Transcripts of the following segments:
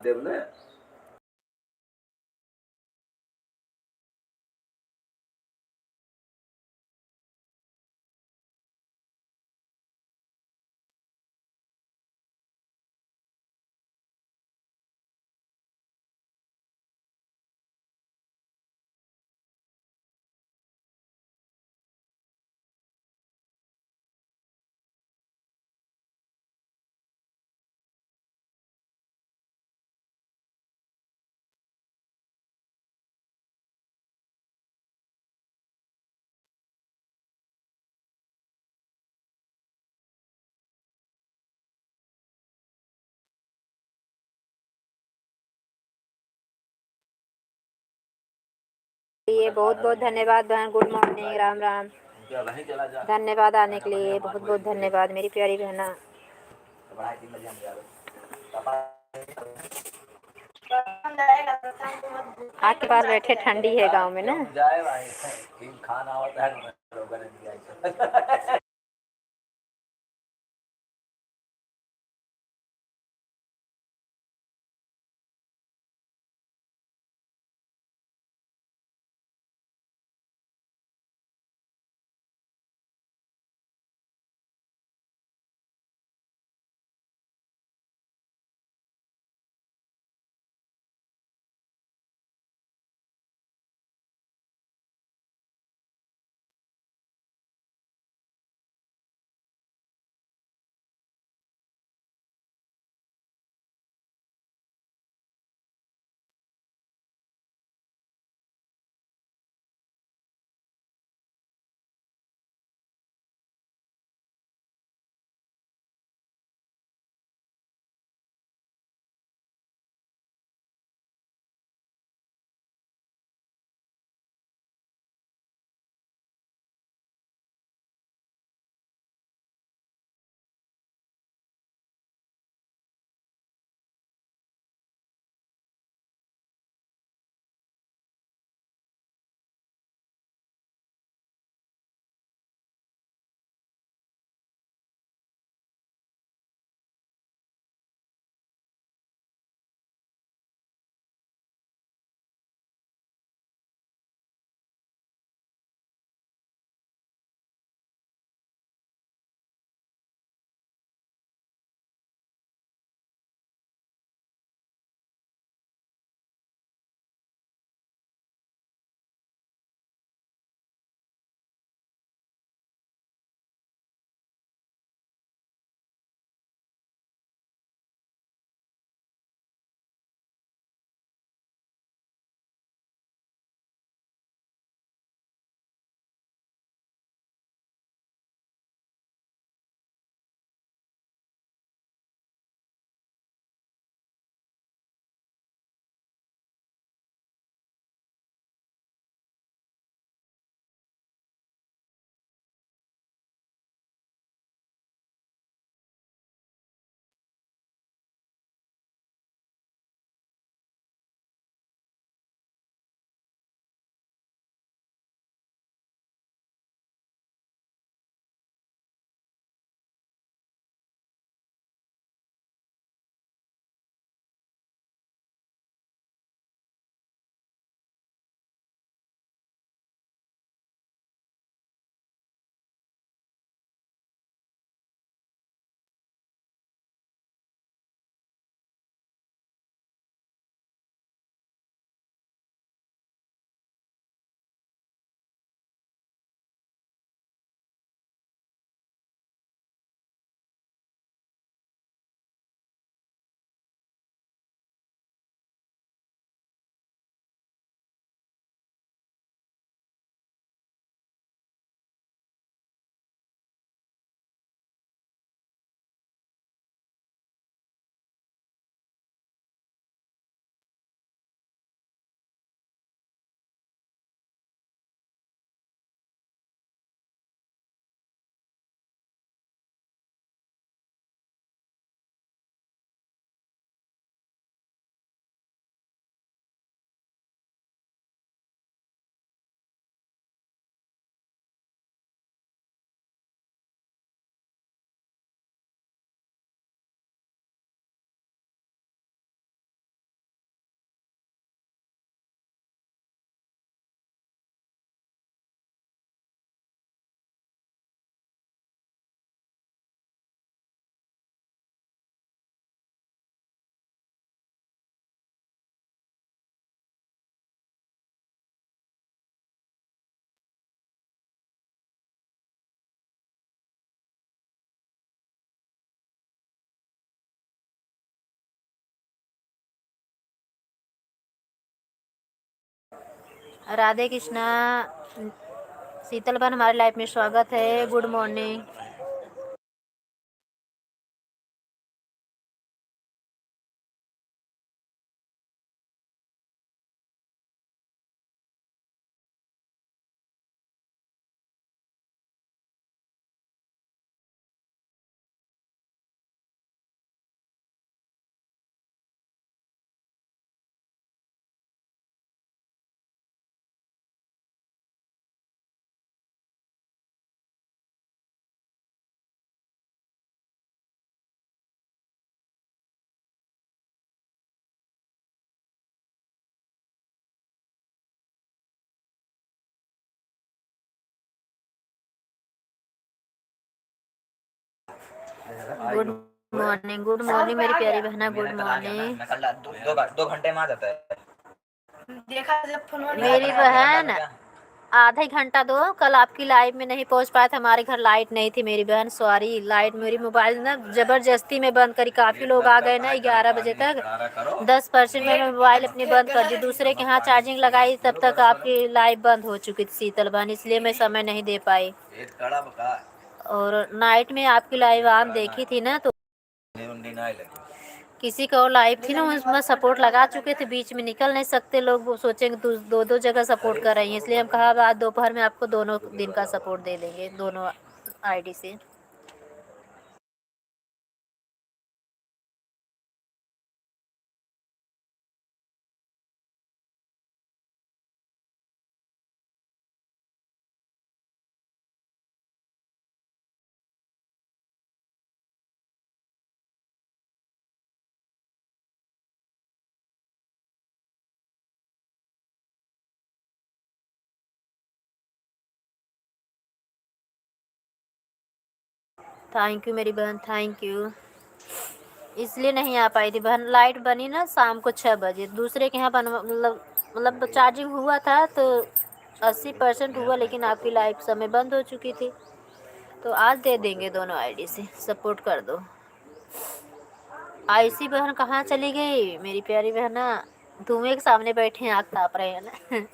देवले ये बहुत बहुत धन्यवाद बहन। Good morning, Ram Ram. धन्यवाद आने के लिए, बहुत बहुत धन्यवाद मेरी प्यारी बहना। आपके पास बैठे, ठंडी है गांव में ना। खाना होता है राधे कृष्णा। शीतल बहन हमारे लाइफ में स्वागत है। Good morning. Good morning, good morning मेरी प्यारी बहना, गुड मॉर्निंग। दो घंटे में आ जाता है। देखा जब फोन मेरी बहन आधा ही घंटा दो। कल आपकी लाइव में नहीं पहुंच पाया था, हमारे घर लाइट नहीं थी मेरी बहन, सॉरी। लाइट मेरी मोबाइल ना जबरदस्ती में बंद करी, काफ़ी लोग आ गए ना 11 बजे तक। 10% में मैं मोबाइल अपनी बंद कर दी, दूसरे के यहाँ चार्जिंग लगाई, तब तक आपकी लाइव बंद हो चुकी थी शीतल बहन, इसलिए मैं समय नहीं दे पाई। और नाइट में आपकी लाइव ऑन देखी थी ना, तो किसी का और लाइव थी ना, उसमें सपोर्ट लगा चुके थे, बीच में निकल नहीं सकते लोग, वो सोचेंगे दो दो जगह सपोर्ट कर रही हैं, इसलिए हम कहा आज दोपहर में आपको दोनों दिन का सपोर्ट दे देंगे, दोनों आईडी से। थैंक यू मेरी बहन, थैंक यू। इसलिए नहीं आ पाई थी बहन, लाइट बनी ना शाम को 6 बजे, दूसरे के यहाँ मतलब चार्जिंग हुआ था तो 80% हुआ, लेकिन आपकी लाइट समय बंद हो चुकी थी। तो आज दे देंगे दोनों आईडी से, सपोर्ट कर दो। आयुषी बहन कहाँ चली गई मेरी प्यारी बहना, धुएं के सामने बैठे हैं, आग ताप रहे हैं ना।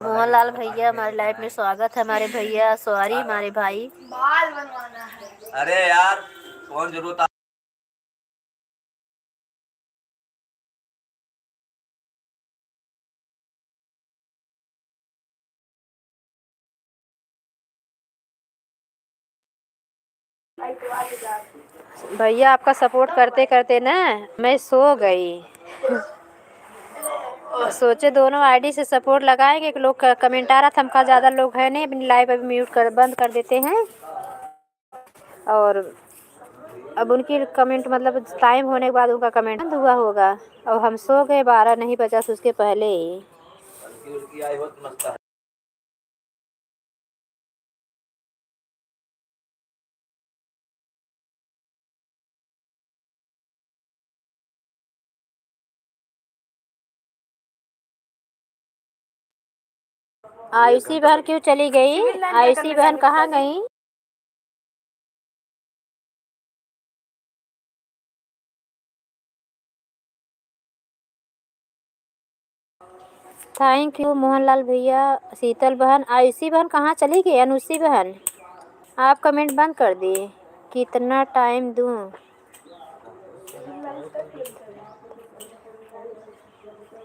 मोहनलाल भैया हमारे लाइफ में स्वागत है, हमारे भैया, सॉरी हमारे भाई। बाल बनवाना है। अरे यार कौन जरूरत भैया आपका सपोर्ट करते करते ना मैं सो गई। सोचे दोनों आईडी से सपोर्ट लगाएंगे, एक लोग का कमेंट आ रहा था, हमका ज़्यादा लोग है नहीं, अपनी लाइव अभी म्यूट कर बंद कर देते हैं। और अब उनकी कमेंट मतलब टाइम होने के बाद उनका कमेंट बंद हुआ होगा, और हम सो गए 12 नहीं बजा उसके पहले ही। आयुषी बहन क्यों चली गई? आयुषी बहन कहाँ गई? थैंक यू मोहनलाल भैया। शीतल बहन, आयुषी बहन कहाँ चली गई? अनुषी बहन आप कमेंट बंद कर दिए, कितना टाइम दूँ?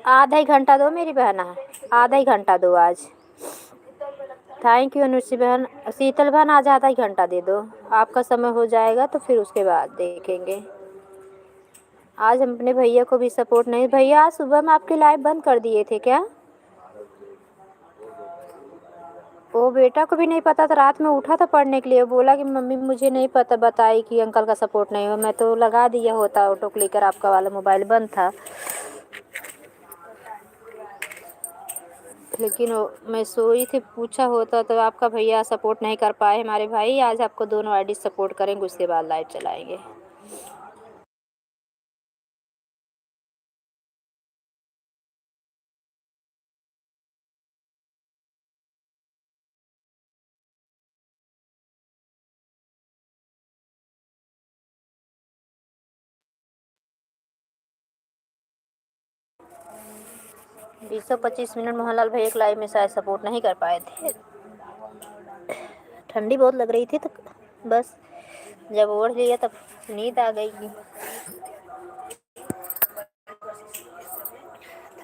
आधा ही घंटा दो मेरी बहना, आधा ही घंटा दो आज। थैंक यू अनुषी बहन। शीतल बहन आज आधा ही घंटा दे दो, आपका समय हो जाएगा तो फिर उसके बाद देखेंगे। आज हम अपने भैया को भी सपोर्ट नहीं। भैया आज सुबह में आपके लाइव बंद कर दिए थे क्या? वो बेटा को भी नहीं पता था, रात में उठा था पढ़ने के लिए, बोला कि मम्मी मुझे नहीं पता बताई कि अंकल का सपोर्ट नहीं हो। मैं तो लगा दिया होता ऑटो क्लिकर, आपका वाला मोबाइल बंद था। लेकिन मैं सोई थी, पूछा होता तो आपका भैया सपोर्ट नहीं कर पाए हमारे भाई। आज आपको दोनों आईडी सपोर्ट करेंगे, उसके बाद लाइव चलाएंगे। 20-25 मिनट मोहनलाल भैया एक लाइव में शायद सपोर्ट नहीं कर पाए थे, ठंडी बहुत लग रही थी तो बस जब ओढ़ लिया तब नींद आ गई।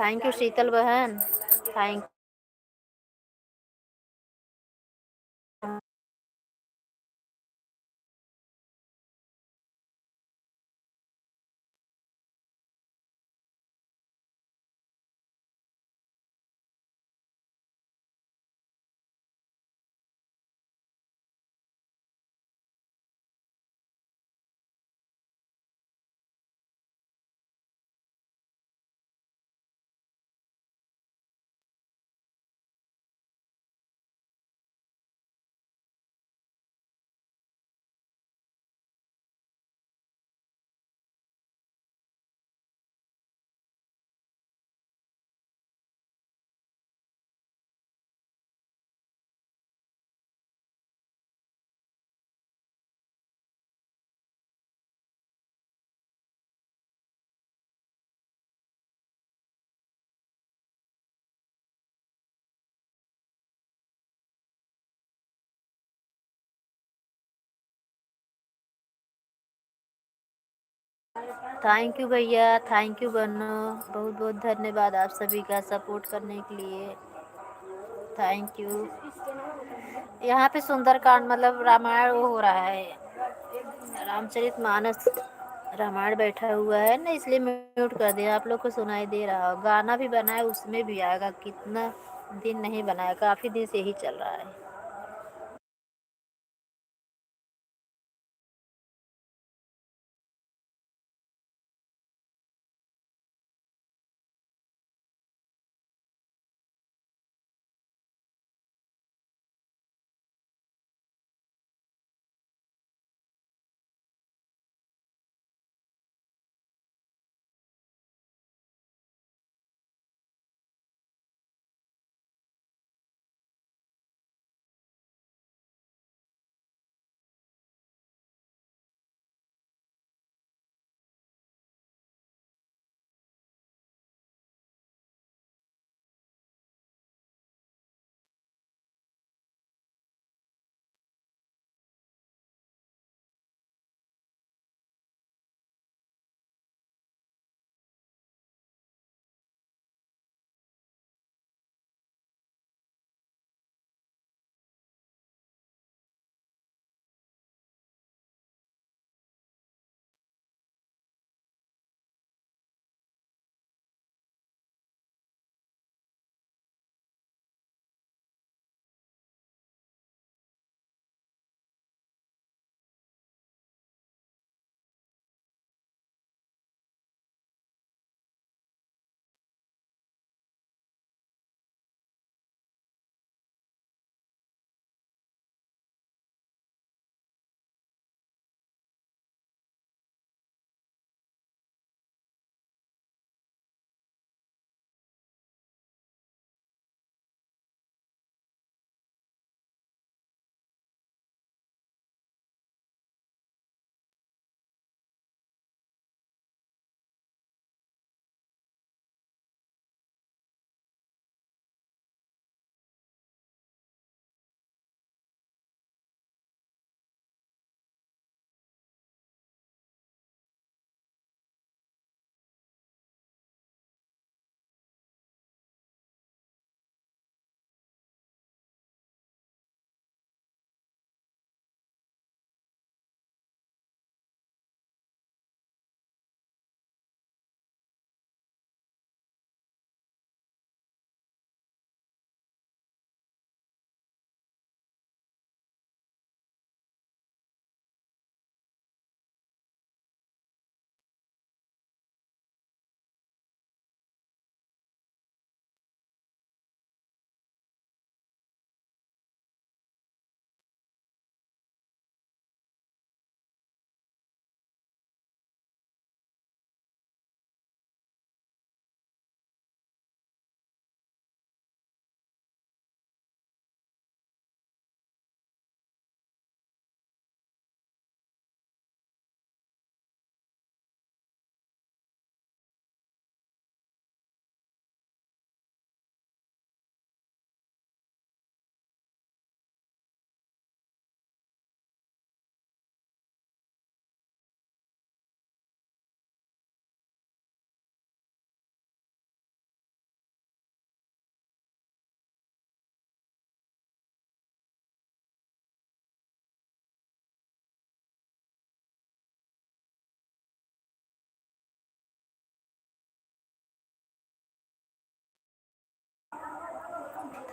थैंक यू शीतल बहन, थैंक यू भैया, थैंक यू बहनों, बहुत बहुत धन्यवाद आप सभी का सपोर्ट करने के लिए, थैंक यू। यहाँ पे सुंदरकांड मतलब रामायण वो हो रहा है, रामचरितमानस रामायण बैठा हुआ है ना, इसलिए म्यूट कर दिया। आप लोग को सुनाई दे रहा हो, गाना भी बना है उसमें भी आएगा। कितना दिन नहीं बनाया, काफ़ी दिन से ही चल रहा है।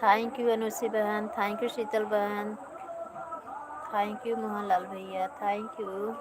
थैंक यू अनुश्री बहन, थैंक यू शीतल बहन, थैंक यू मोहनलाल भैया, thank you.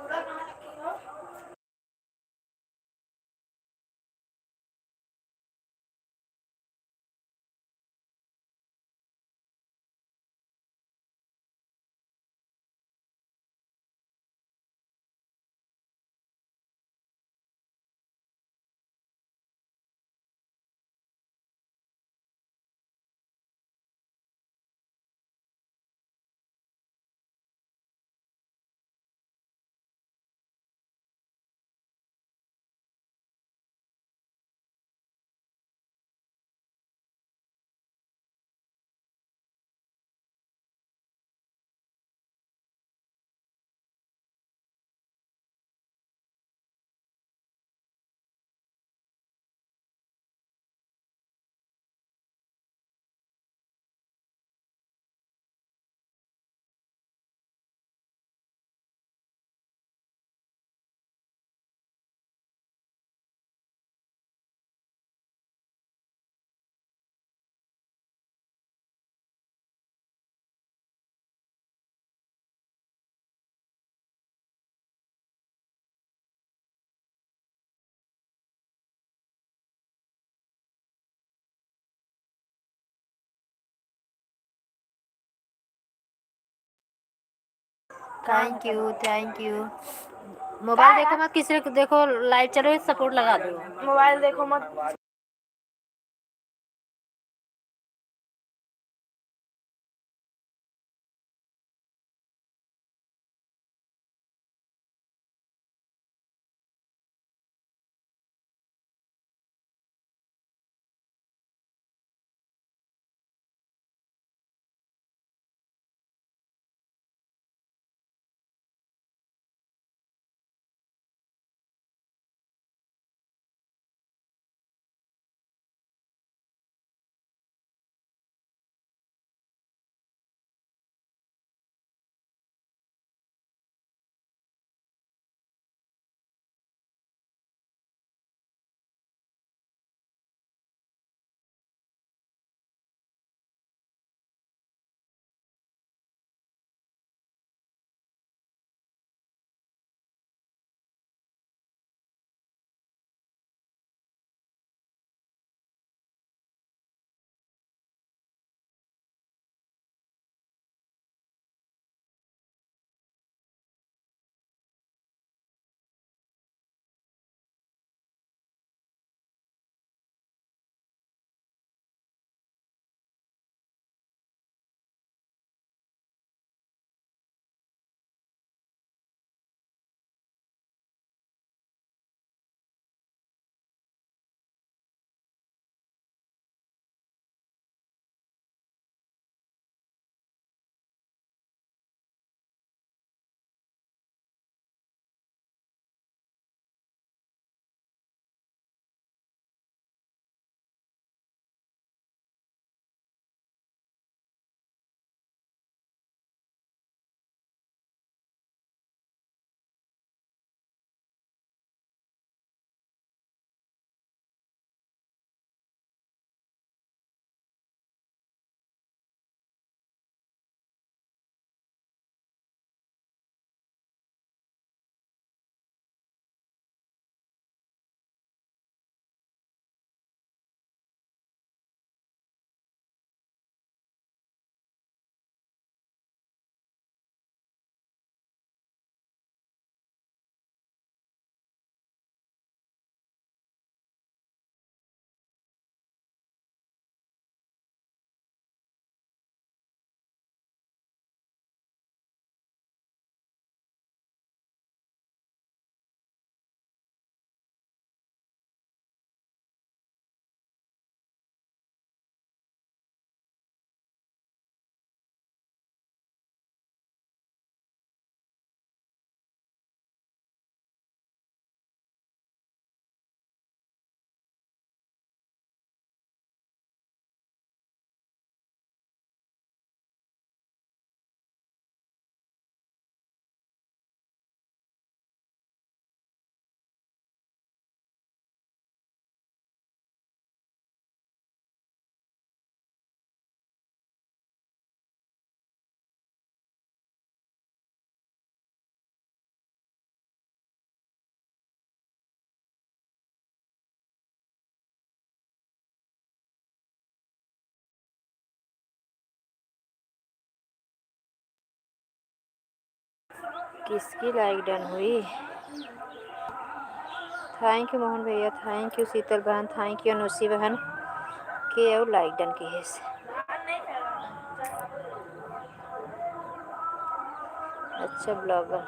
Thank you, thank you. Mobile देखो मत, किसी को देखो लाइट चल रही है सपोर्ट लगा दो। मोबाइल देखो मत। किसकी लाइक डन हुई? थैंक यू मोहन भैया, थैंक यू शीतल बहन, थैंक यू अनुषी बहन के और लाइक डन की है। अच्छा ब्लॉगर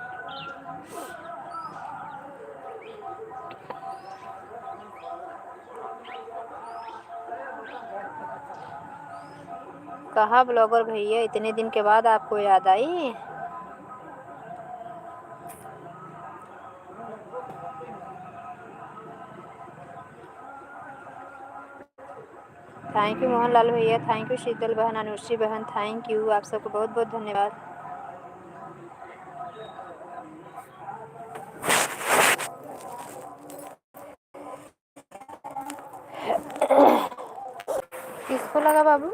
कहा ब्लॉगर भैया, इतने दिन के बाद आपको याद आई? थैंक यू मोहनलाल भैया, थैंक यू शीतल बहन, अनुश्री बहन, थैंक यू, आप सबको बहुत बहुत धन्यवाद। किसको लगा बाबू?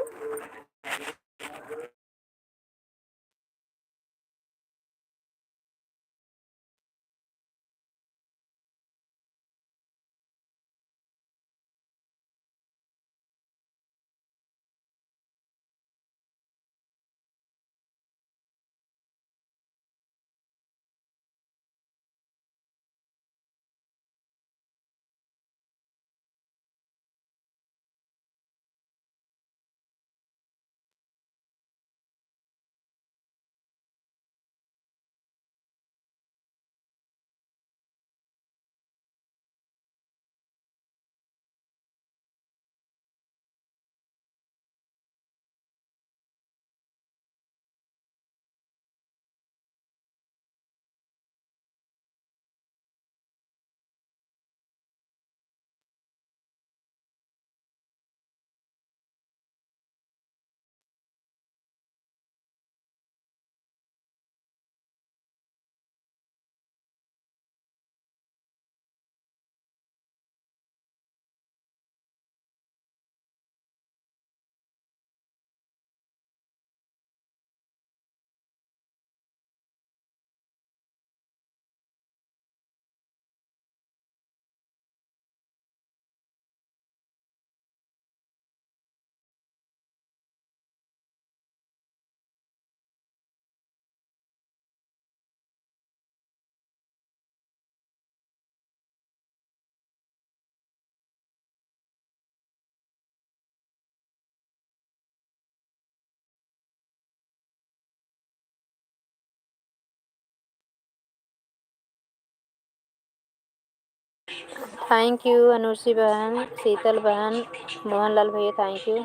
थैंक यू अनुश्री बहन, शीतल बहन, मोहनलाल भैया, थैंक यू।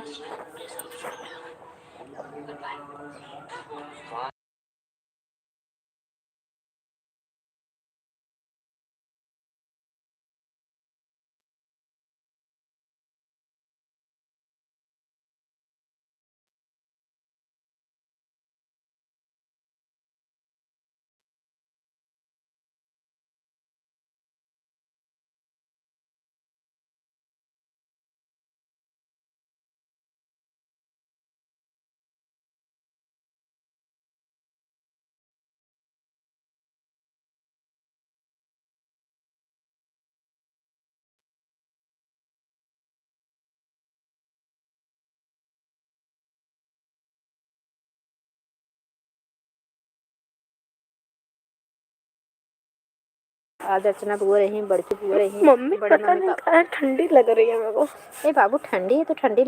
आज अर्चना बुआ रही, बड़की बुआ रही, मम्मी पता नहीं कहा ठंडी लग रही है मेरे को। ए बाबू ठंडी है तो ठंडी।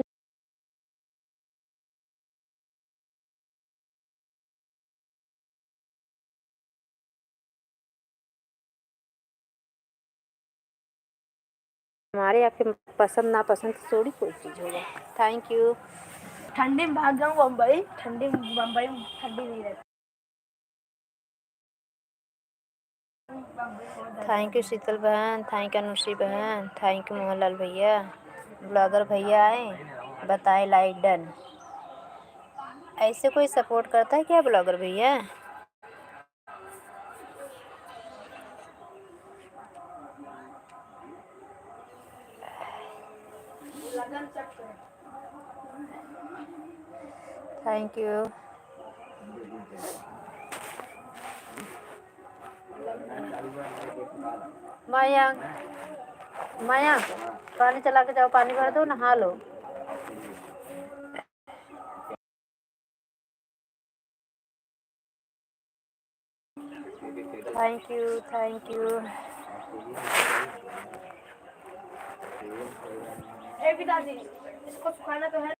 हमारे आपके पसंद नापसंद थोड़ी कोई चीज़ होगा। Thank you. ठंडी में भाग जाऊँ बम्बई, ठंडी बम्बई में ठंडी नहीं रहती। थैंक यू शीतल बहन, थैंक यू अनुश्री बहन, थैंक यू मोहनलाल भैया। ब्लॉगर भैया आए, बताए लाइक डन। ऐसे कोई सपोर्ट करता है क्या ब्लॉगर भैया? Thank you. मयंक, मयंक पानी चला के जाओ, पानी भर दो, नहा लो। Thank you, thank you. ए पिताजी, इसको सुखाना तो है।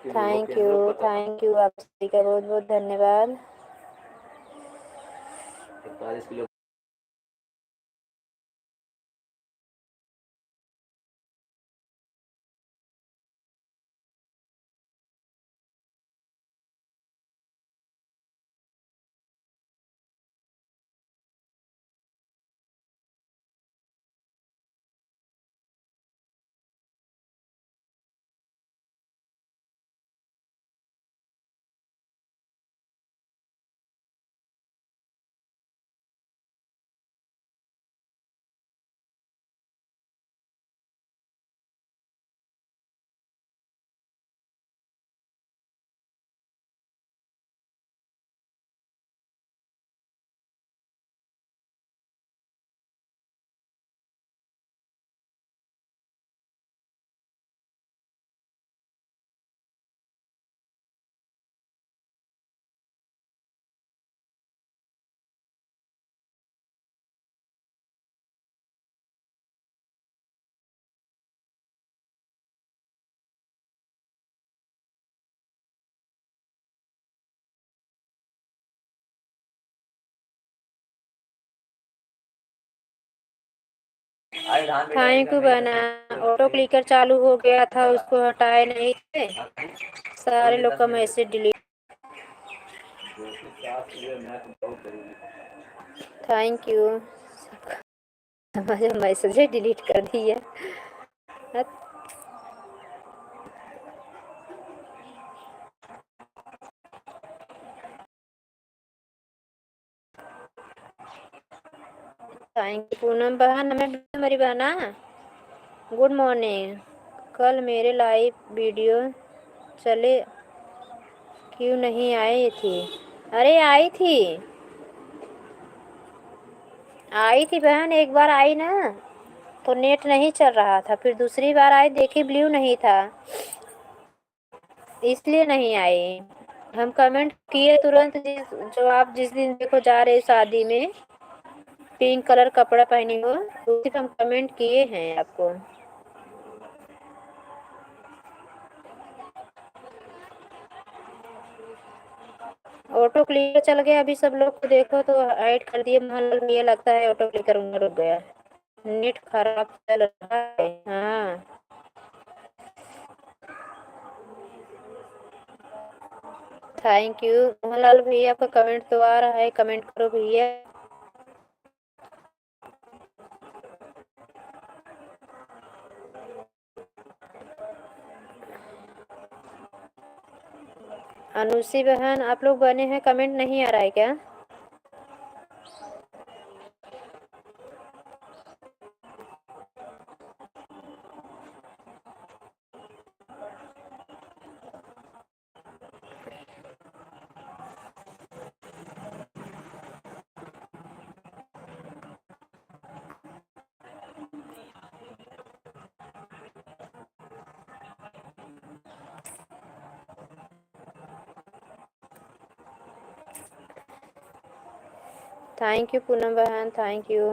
थैंक यू, आप सभी का बहुत बहुत धन्यवाद। 41 किलो। थैंक यू बहना। ऑटो क्लिकर चालू हो गया था, उसको हटाए नहीं थे, सारे लोग का message delete. Thank you, message delete कर दिया। थैंक यू पूनम बहन, हमें मेरी बहना गुड मॉर्निंग। कल मेरे लाइव वीडियो चले क्यों नहीं आई थी? अरे आई थी बहन, एक बार आई ना तो नेट नहीं चल रहा था, फिर दूसरी बार आई देखी ब्लू नहीं था, इसलिए नहीं आई। हम कमेंट किए तुरंत, जो आप जिस दिन देखो जा रहे शादी में पिंक कलर कपड़ा पहनी हो, उसी पे हम कमेंट किए हैं आपको। ऑटो क्लिकर चल गया, अभी सब लोग को देखो तो ऐड कर दिए, मोहन ये लगता है ऑटो क्लिकर रुक गया। नेट खराब चल रहा है। हाँ, थैंक यू मोहनलाल भैया, आपका कमेंट तो आ रहा है, कमेंट करो भैया। अनुषी बहन, आप लोग बने हैं, कमेंट नहीं आ रहा है क्या? थैंक यू पूनम बहन, थैंक यू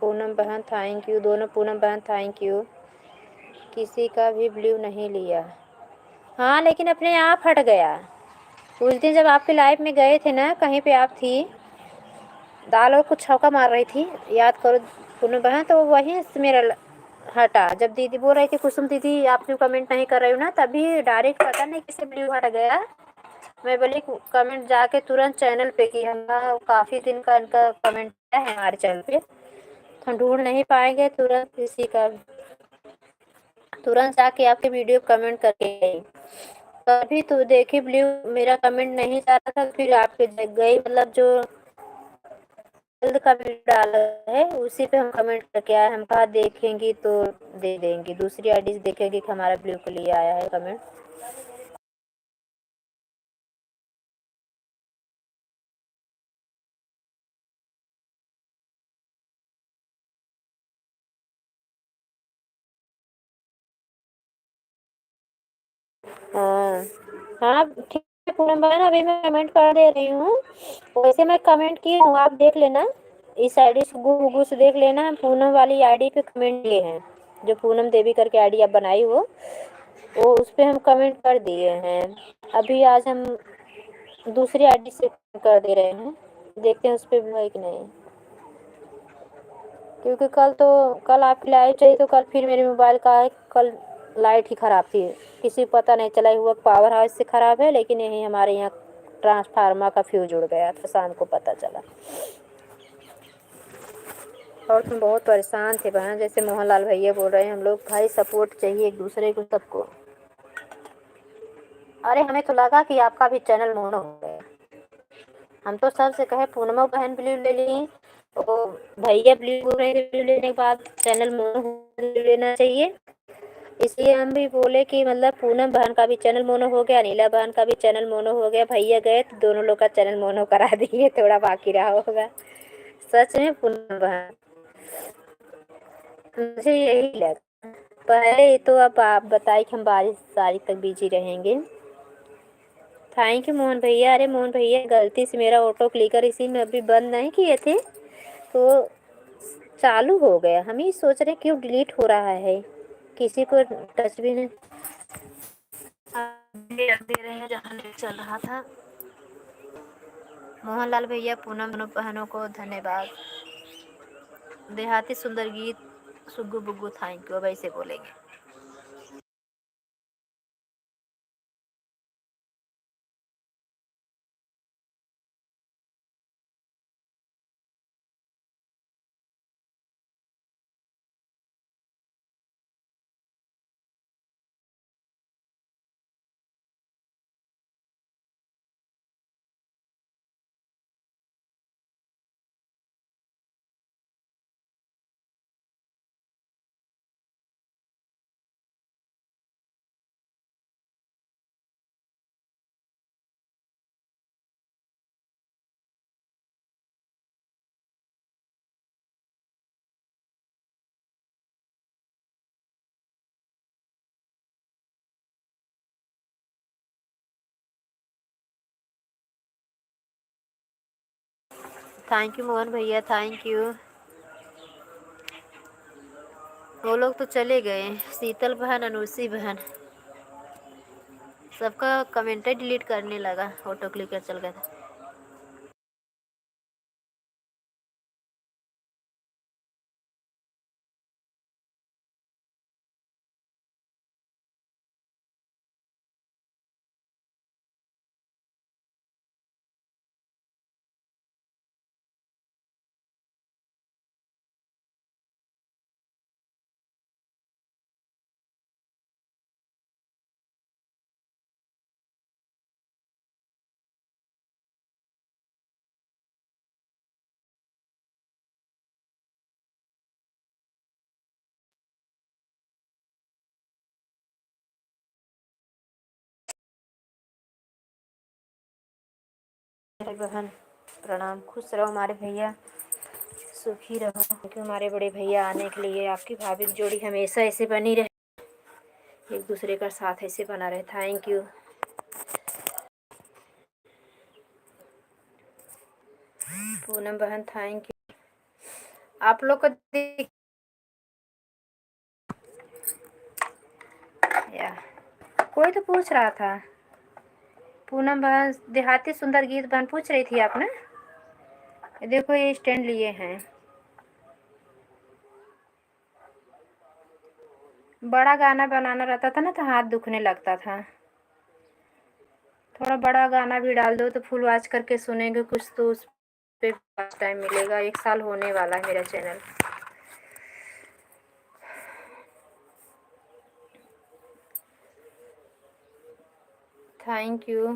पूनम बहन, थैंक यू दोनों पूनम बहन, थैंक यू। किसी का भी ब्लू नहीं लिया। हाँ, लेकिन अपने आप हट गया। उस दिन जब आपके लाइफ में गए थे ना, कहीं पे आप थी, दाल और कुछ छौका मार रही थी, याद करो पूनम बहन, तो वहीं से मेरा हटा। जब दीदी बोल रही थी कुसुम दीदी आप जो कमेंट नहीं कर रही हो ना, तभी डायरेक्ट पता नहीं किसे ब्लू हट गया। मैं बोली कमेंट जाके तुरंत चैनल पे की, हम काफ़ी दिन का इनका कमेंट है हमारे चैनल पे, तो हम ढूंढ नहीं पाएंगे तुरंत किसी का। तुरंत जाके आपके वीडियो कमेंट करके गई, तभी तो देखी ब्लू मेरा कमेंट नहीं जा रहा था, फिर आपके जग गई, मतलब जो जल्द का वीडियो डाला है उसी पे हम कमेंट करके आए। हम कहा देखेंगी तो दे देंगे, दूसरी आईडी से देखेंगे कि हमारा ब्लू के लिए आया है कमेंट। हाँ हाँ, ठीक है पूनम बहन, अभी मैं कमेंट कर दे रही हूँ। वैसे मैं कमेंट की हूँ, आप देख लेना, इस आईडी से गूगल से देख लेना, हम पूनम वाली आईडी पे कमेंट किए हैं, जो पूनम देवी करके आईडी आप बनाई हो, वो उस पे हम कमेंट कर दिए हैं। अभी आज हम दूसरी आईडी से कर दे रहे हैं, देखते हैं उस पर भी है कि नहीं, क्योंकि कल आपकी लाइट चाहिए, तो कल फिर मेरे मोबाइल का है, कल लाइट ही ख़राब थी, किसी को पता नहीं चला, हुआ पावर हाउस से ख़राब है, लेकिन यही हमारे यहाँ ट्रांसफार्मर का फ्यूज उड़ गया था, शाम को पता चला। और तुम बहुत परेशान थे बहन, जैसे मोहनलाल भैया बोल रहे हैं, हम लोग भाई सपोर्ट चाहिए एक दूसरे को, सबको। अरे हमें तो लगा कि आपका भी चैनल मोनो हो गया, हम तो सबसे कहे पूनमो बहन ब्लू ले ली, तो भैया ब्लू बोल रहे थे ब्लू लेने के बाद चैनल मोनो लेना चाहिए, इसलिए हम भी बोले कि मतलब पूनम बहन का भी चैनल मोनो हो गया, नीला बहन का भी चैनल मोनो हो गया, भैया गए तो दोनों लोग का चैनल मोनो करा दिए, थोड़ा बाकी रहा होगा। सच में पूनम बहन, मुझे यही लगा पहले, तो अब आप बताइए कि हम 22 तारीख तक बिजी रहेंगे। थैंक यू मोहन भैया। अरे मोहन भैया, गलती से मेरा ऑटो क्लिकर इसी में अभी बंद नहीं किए थे, तो चालू हो गया, हम ही सोच रहे क्यों डिलीट हो रहा है, किसी को टच भी नहीं दे रहे हैं जहाँ नेट चल रहा था। मोहनलाल भैया पूनम दोनों बहनों को धन्यवाद। देहाती सुंदर गीत सुग्गू बुग्गू थैंक यू, अब ऐसे बोलेंगे। थैंक यू मोहन भैया, थैंक यू। वो लोग तो चले गए, शीतल बहन, अनुषी बहन, सबका कमेंट डिलीट करने लगा, ऑटो क्लिकर चल गया था। मेरी बहन प्रणाम। खुश रहो हमारे भैया, सुखी रहो, क्योंकि हमारे बड़े भैया आने के लिए आपकी भाभी की जोड़ी हमेशा ऐसे बनी रहे, एक दूसरे का साथ ऐसे बना रहे। थैंक यू पूनम बहन, थैंक यू। आप लोग को या कोई तो पूछ रहा था, पूनम बहन देहाती सुंदर गीत बहन पूछ रही थी आपने। देखो ये स्टैंड लिए हैं, बड़ा गाना बनाना रहता था ना तो हाथ दुखने लगता था। थोड़ा बड़ा गाना भी डाल दो तो फुल वॉच करके सुनेंगे कुछ तो उस पे टाइम मिलेगा। 1 साल होने वाला है मेरा चैनल। थैंक यू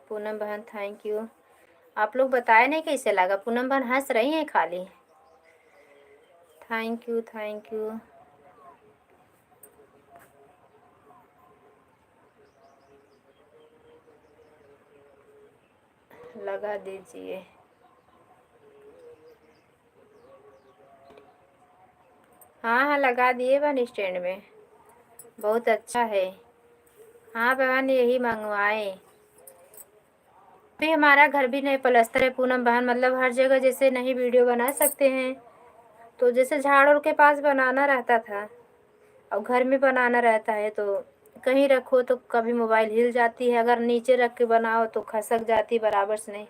पूनम बहन, थैंक यू। आप लोग बताए नहीं कैसे लगा। पूनम बहन हंस रही हैं खाली। Thank you thank you. लगा दीजिए। हाँ हाँ लगा दिए बहन स्टैंड में, बहुत अच्छा है। हाँ बहन यही मंगवाए। भी हमारा घर भी नहीं पलस्तर है पूनम बहन, मतलब हर जगह जैसे नहीं वीडियो बना सकते हैं, तो जैसे झाड़ों के पास बनाना रहता था और घर में बनाना रहता है, तो कहीं रखो तो कभी मोबाइल हिल जाती है, अगर नीचे रख के बनाओ तो खसक जाती बराबर से नहीं।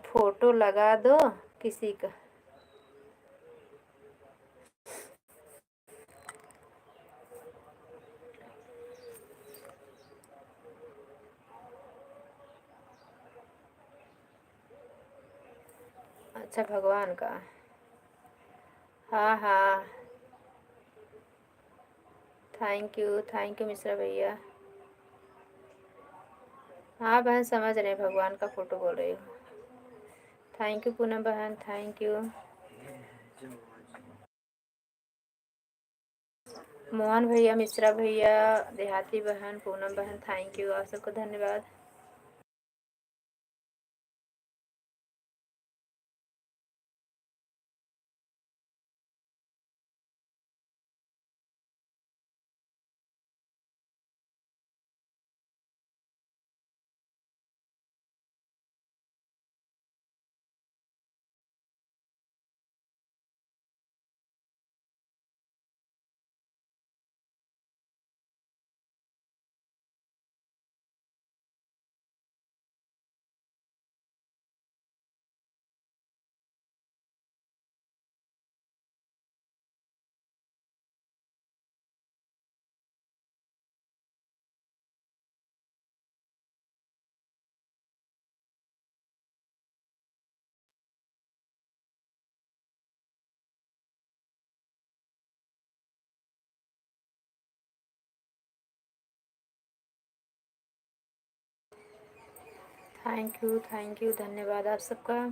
फोटो लगा दो किसी का। अच्छा भगवान का। हाँ हाँ थैंक यू मिश्रा भैया। हाँ बहन समझ रहे भगवान का फोटो बोल रही हूँ। थैंक यू पूनम बहन, थैंक यू। मोहन भैया, मिश्रा भैया, देहाती बहन, पूनम बहन, थैंक यू। आप सबको धन्यवाद। थैंक यू धन्यवाद आप सबका।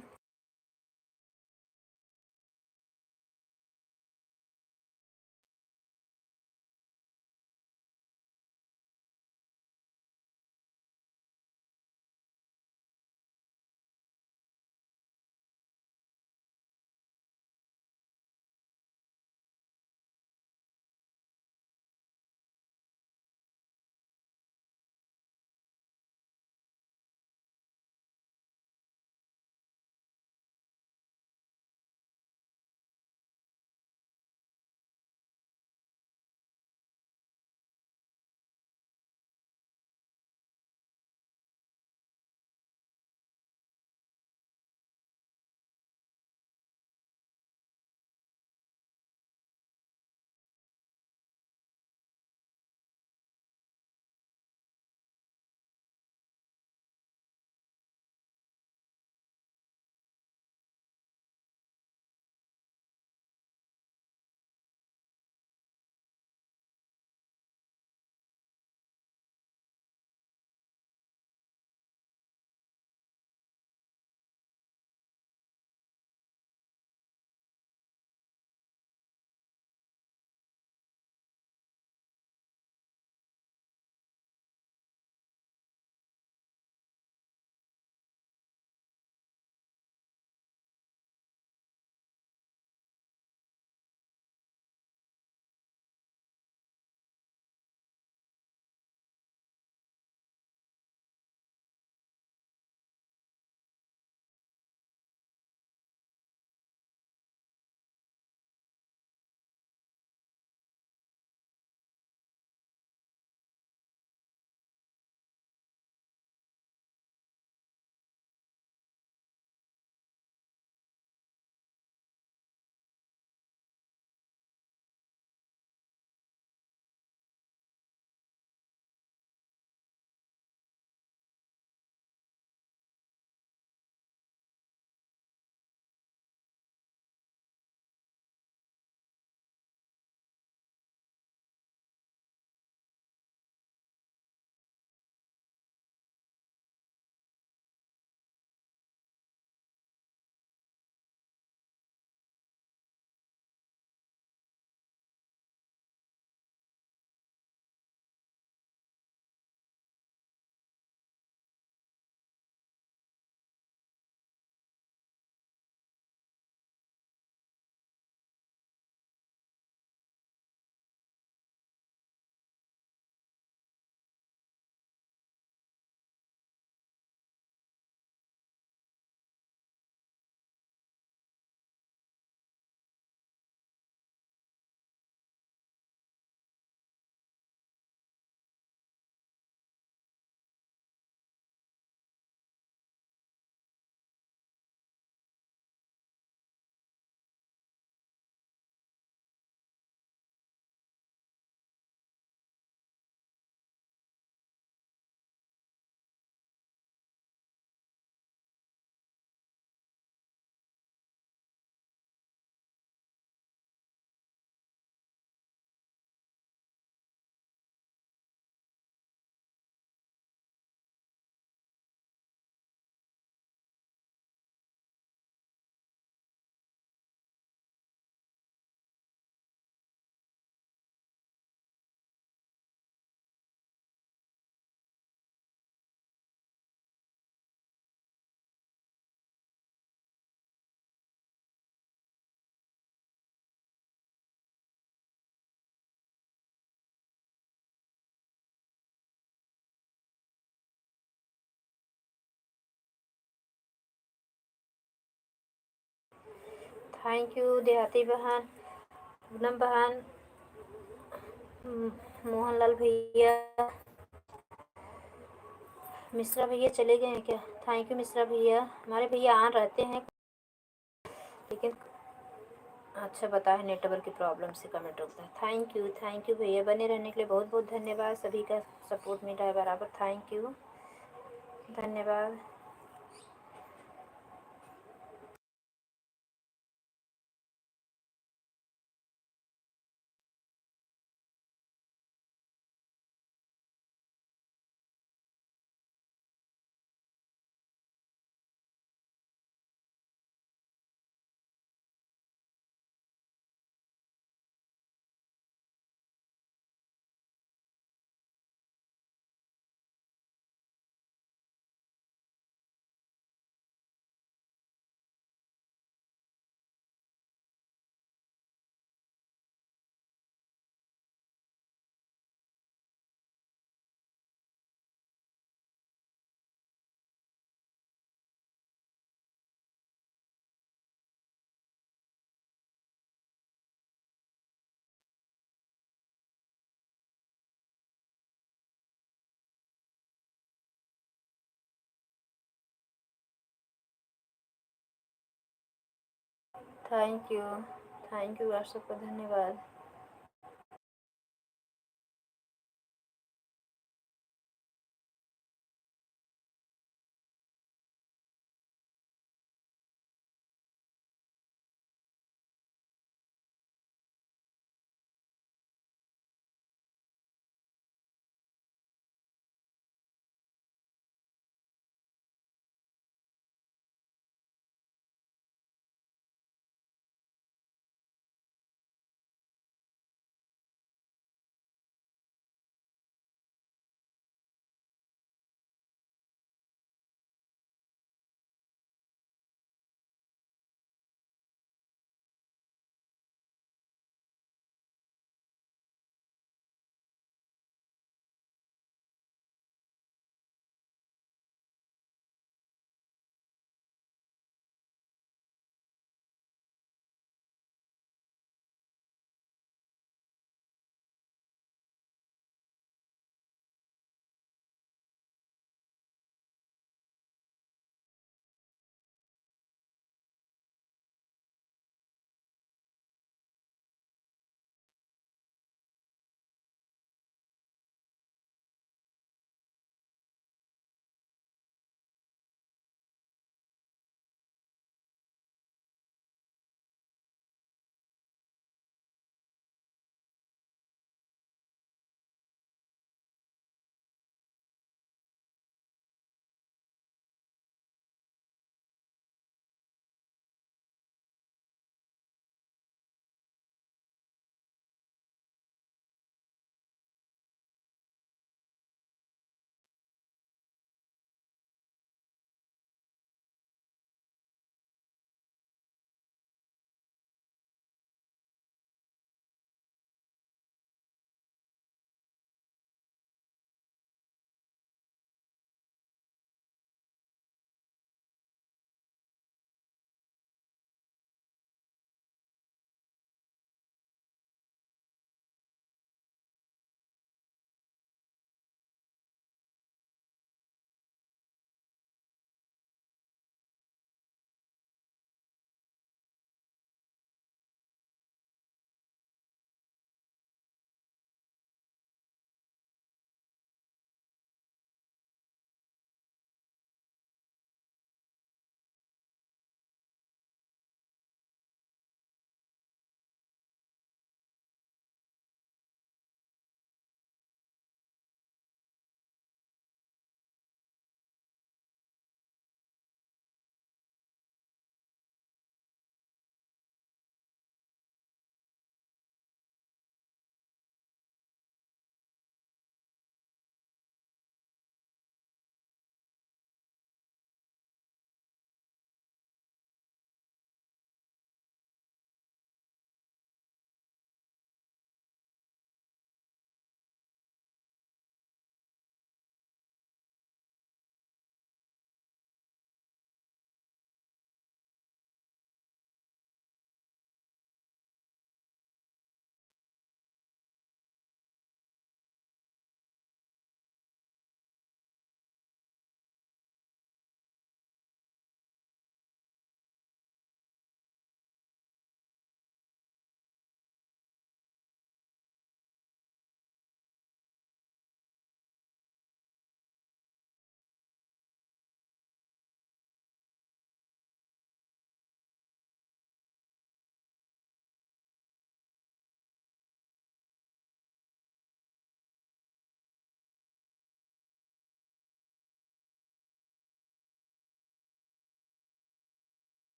थैंक यू देहाती बहन, पूनम बहन, मोहनलाल भैया, मिश्रा भैया चले गए हैं क्या? थैंक यू मिश्रा भैया, हमारे भैया ऑन रहते हैं लेकिन अच्छा बता है नेटवर्क की प्रॉब्लम से कमेंट रुकता है। थैंक यू भैया, बने रहने के लिए बहुत बहुत धन्यवाद, सभी का सपोर्ट मिला है बराबर, थैंक यू, धन्यवाद। थैंक यू आप सबको धन्यवाद।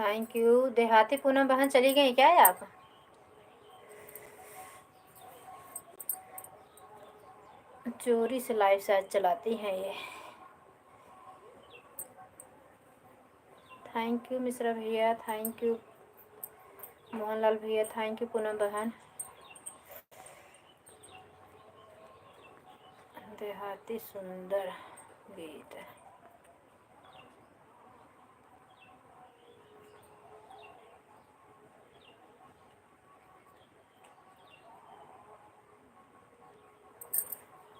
Thank you. देहाती पूनम बहन चली गई क्या है आप? चोरी से लाइव शायद चलाती हैं ये। थैंक यू मिश्रा भैया, थैंक यू मोहनलाल भैया, थैंक यू पूनम बहन। देहाती सुंदर गीत।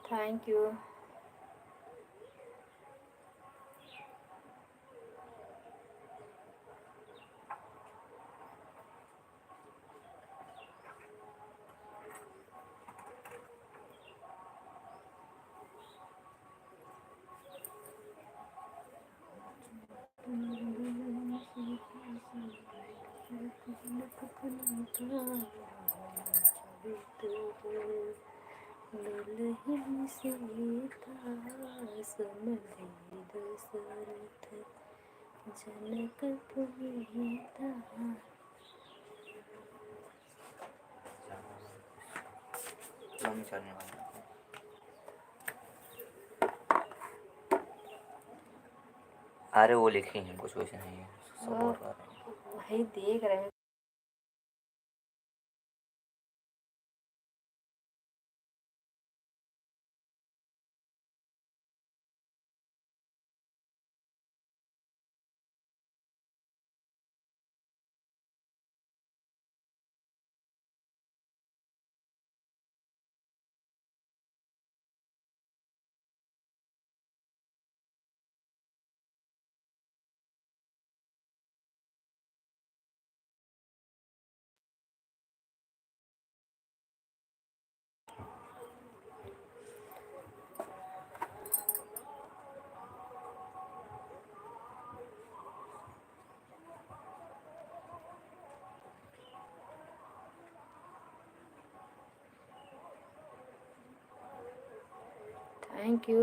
Thank you. दुल्हन सीता समझी दशरथ जनक पुनीता। लंबी चलने वाली। अरे वो लिखी है, कुछ वैसे नहीं है, सब और बात है। वही देख रहे हैं।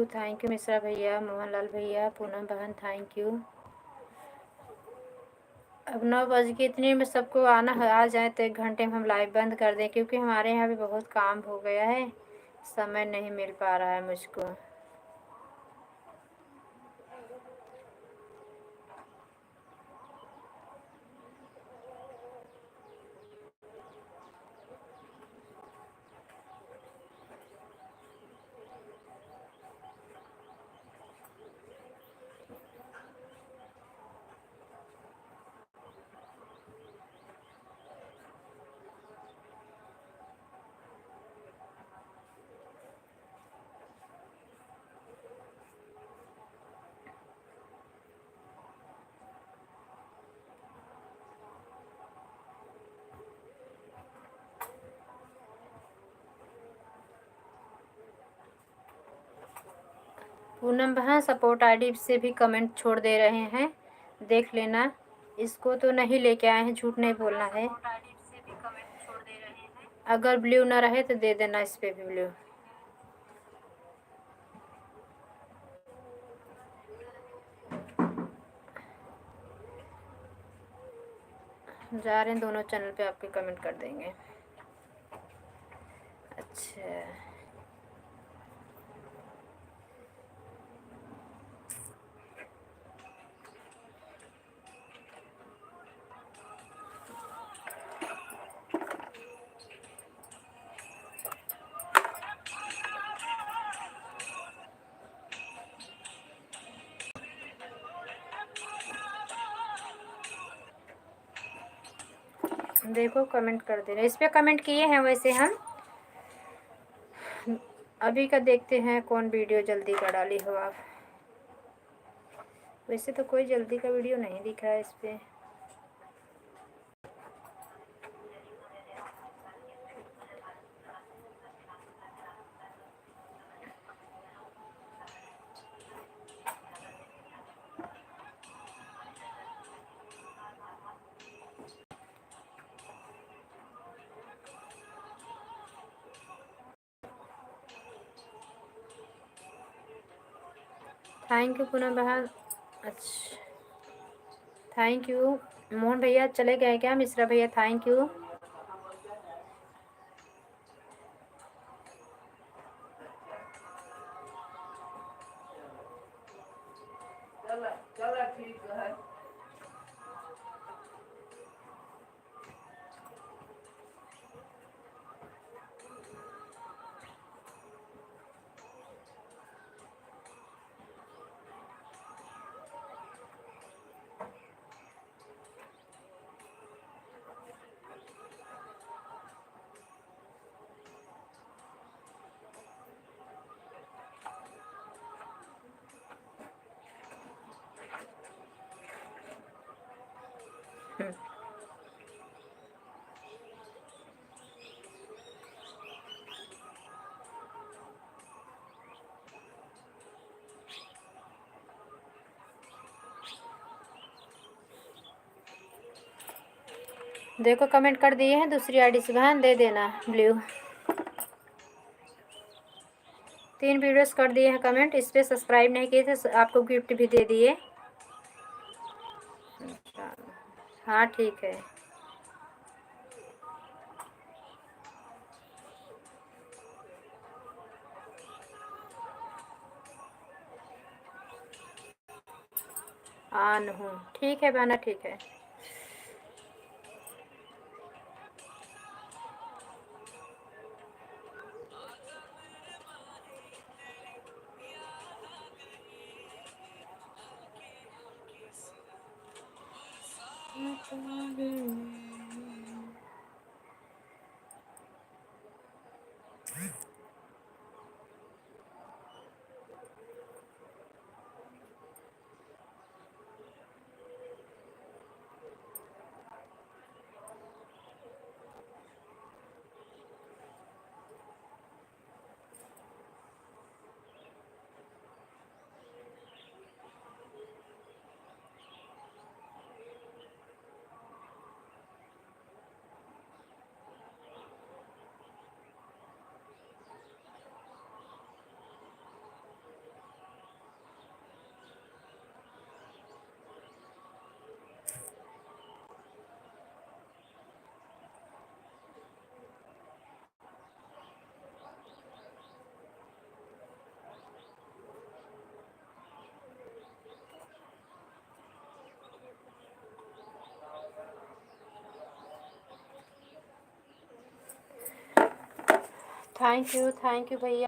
थैंक यू मिश्रा भैया, मोहनलाल भैया, पूनम बहन, थैंक यू। अब 9 बज के इतने में सबको आना है, आ जाए तो 1 घंटे में हम लाइव बंद कर दें, क्योंकि हमारे यहाँ भी बहुत काम हो गया है, समय नहीं मिल पा रहा है मुझको। पूनम बहन सपोर्ट आईडी से भी कमेंट छोड़ दे रहे हैं, देख लेना। इसको तो नहीं लेके आए हैं, झूठ नहीं बोलना है। अगर ब्लू ना रहे तो दे देना इस पे भी ब्लू। जा रहे हैं, दोनों चैनल पे आपके कमेंट कर देंगे। अच्छा देखो कमेंट कर दे रहे, इस पे कमेंट किए हैं। वैसे हम अभी का देखते हैं कौन वीडियो जल्दी का डाली हो आप। वैसे तो कोई जल्दी का वीडियो नहीं दिखा है इस पे। थैंक यू पूनम बहन। अच्छा थैंक यू। मोहन भैया चले गए क्या? मिश्रा भैया थैंक यू। देखो कमेंट कर दिए हैं, दूसरी आईडी से बहन दे देना ब्लू। 3 वीडियोस कर दिए हैं कमेंट, इस पर सब्सक्राइब नहीं किए थे, आपको गिफ्ट भी दे दिए। हाँ ठीक है। ऑन हूँ, ठीक है बहना, ठीक है। थैंक यू भैया।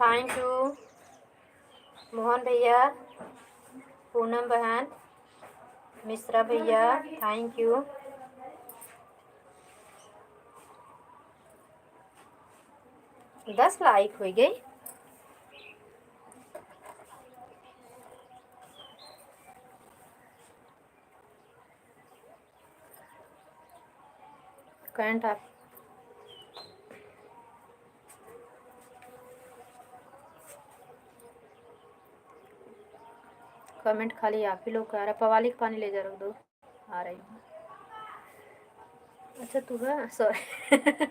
थैंक यू मोहन भैया, पूनम बहन, मिश्रा भैया, थैंक यू। 10 लाइक हो गई। करंट आप कमेंट खाली आप ही लोग का आ रहा। पवाली का पानी ले जा, रख दो, आ रही हूँ। अच्छा तू है, सॉरी।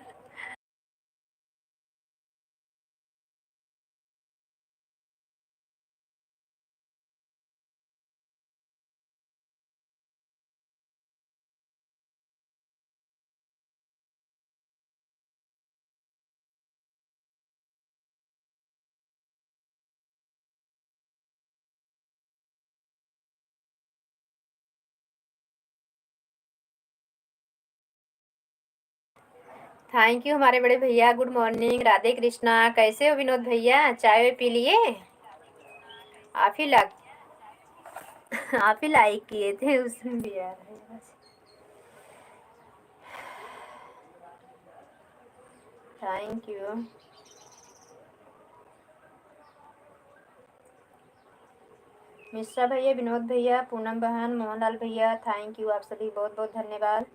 थैंक यू हमारे बड़े भैया, गुड मॉर्निंग, राधे कृष्णा। कैसे हो विनोद भैया, चाय पी लिए? आप ही लग आप ही लाइक किए थे उसमें भी आ रहा है। Thank you. मिश्रा भैया, विनोद भैया, पूनम बहन, मोहनलाल भैया, थैंक यू, आप सभी बहुत बहुत धन्यवाद।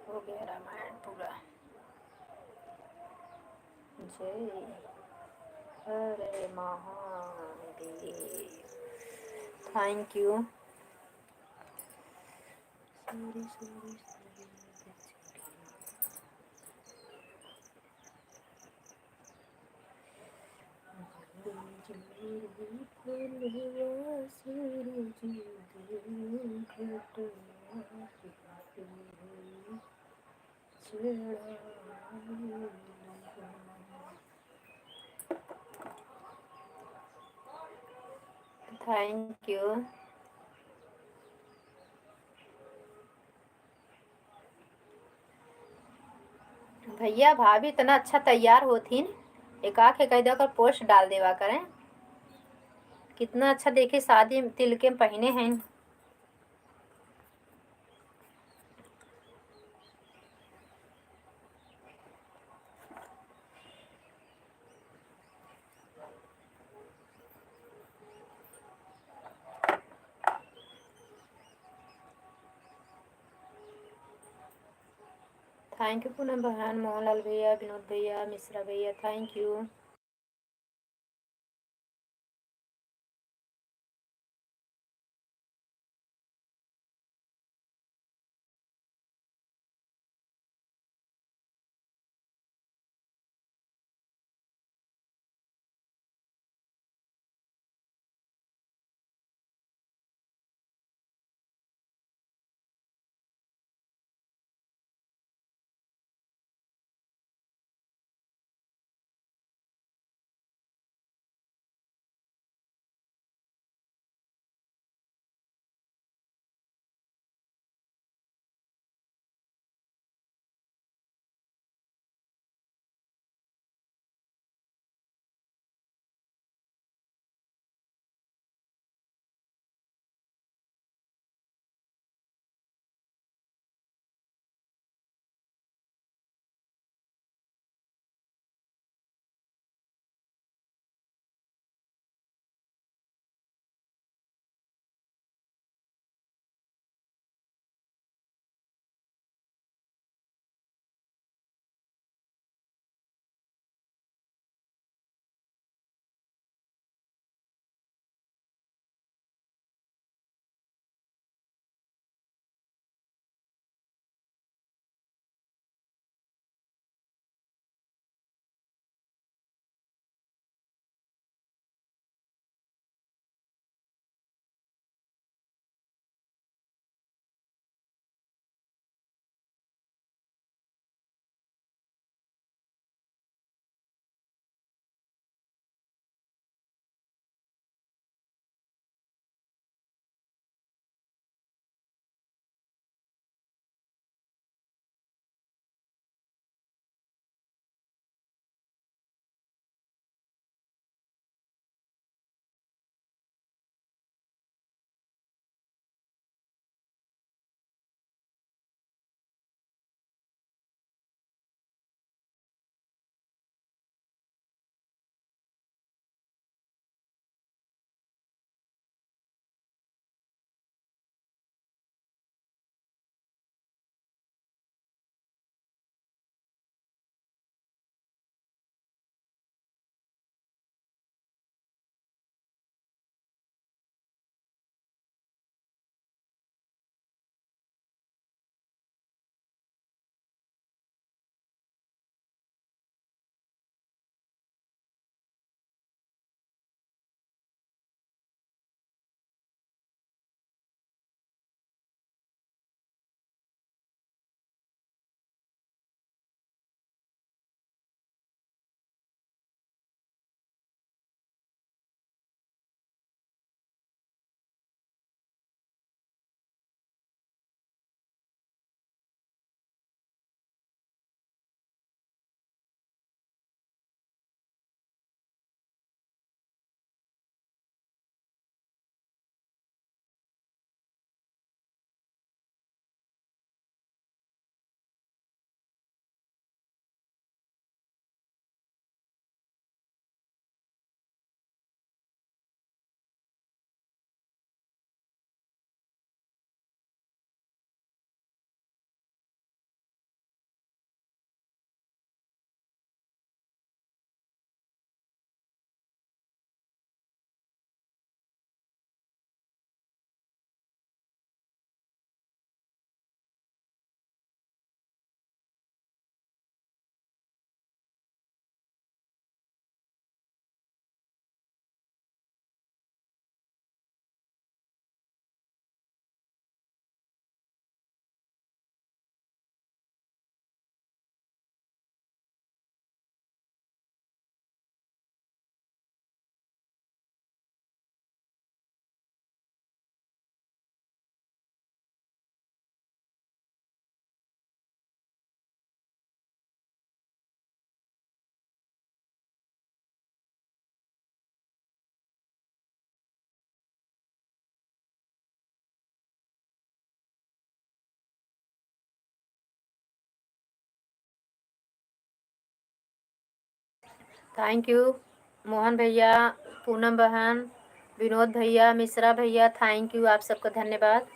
हो गया रामायण पूरा। जय हरे Mahadev, thank you. Thank you. भैया भाभी इतना अच्छा तैयार होथिन, एक आके कह दो कर पोस्ट डाल देवा करें। कितना अच्छा देखे शादी तिल के पहने हैं। थैंक यू पूनम बहन, मोहनलाल भैया, विनोद भैया, मिश्रा भैया, thank you. Thank you Mohan भैया, पूनम बहन, विनोद भैया, मिश्रा भैया, थैंक यू, आप सबका धन्यवाद।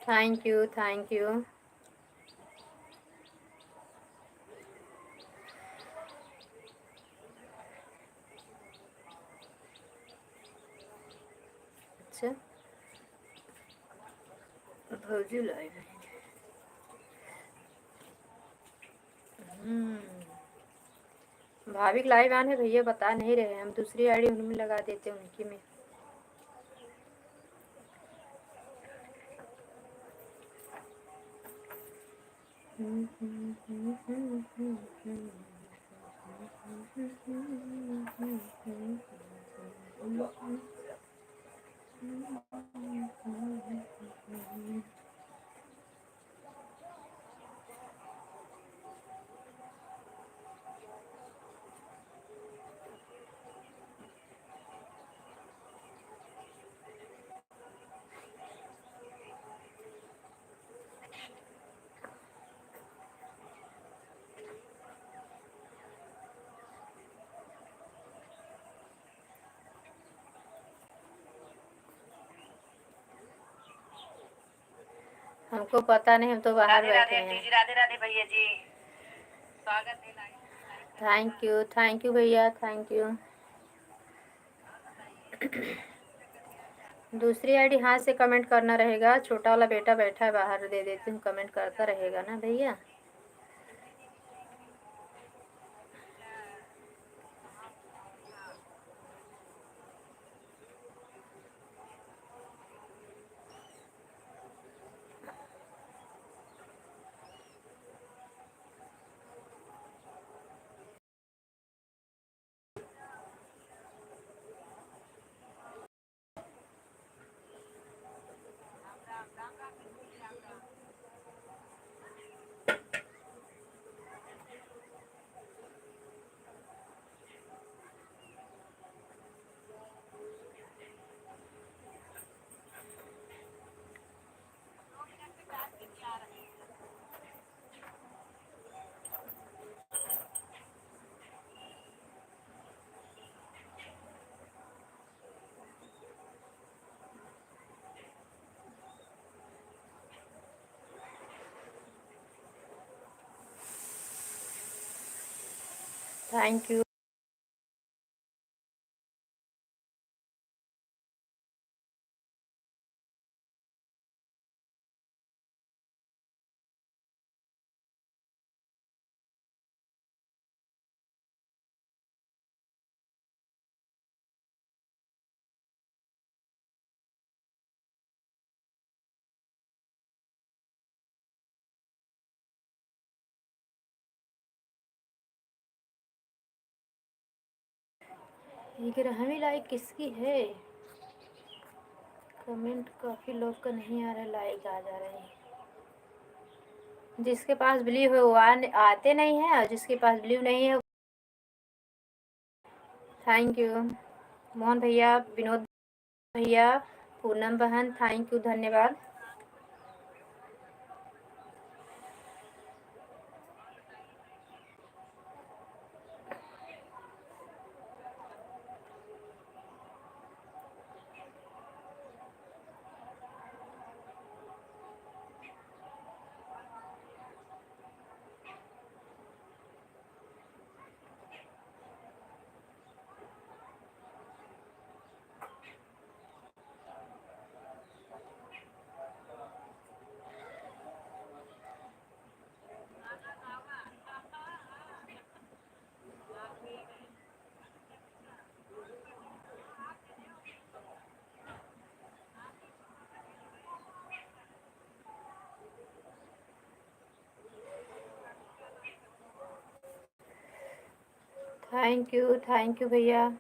Thank you, thank you. अच्छा, भौजी लाइव है। भाभी लाइव आने भैया बता नहीं रहे, हम दूसरी आईडी उनमें लगा देते हैं, उनकी में। हमको पता नहीं, हम तो बाहर बैठे हैं। राधे राधे भैया जी, स्वागत है। थैंक यू भैया, थैंक यू। दूसरी आईडी हाथ से कमेंट करना रहेगा, छोटा वाला बेटा बैठा है बाहर, दे देती हूँ, कमेंट करता रहेगा ना भैया। Thank you. ये ग्रहणी लाइक किसकी है? कमेंट काफ़ी लोग का नहीं आ रहा, लाइक आ जा रहे हैं। जिसके पास ब्लू है वो आते नहीं है, और जिसके पास ब्लू नहीं है। थैंक यू मोहन भैया, विनोद भैया, पूनम बहन, थैंक यू, धन्यवाद। थैंक यू भैया।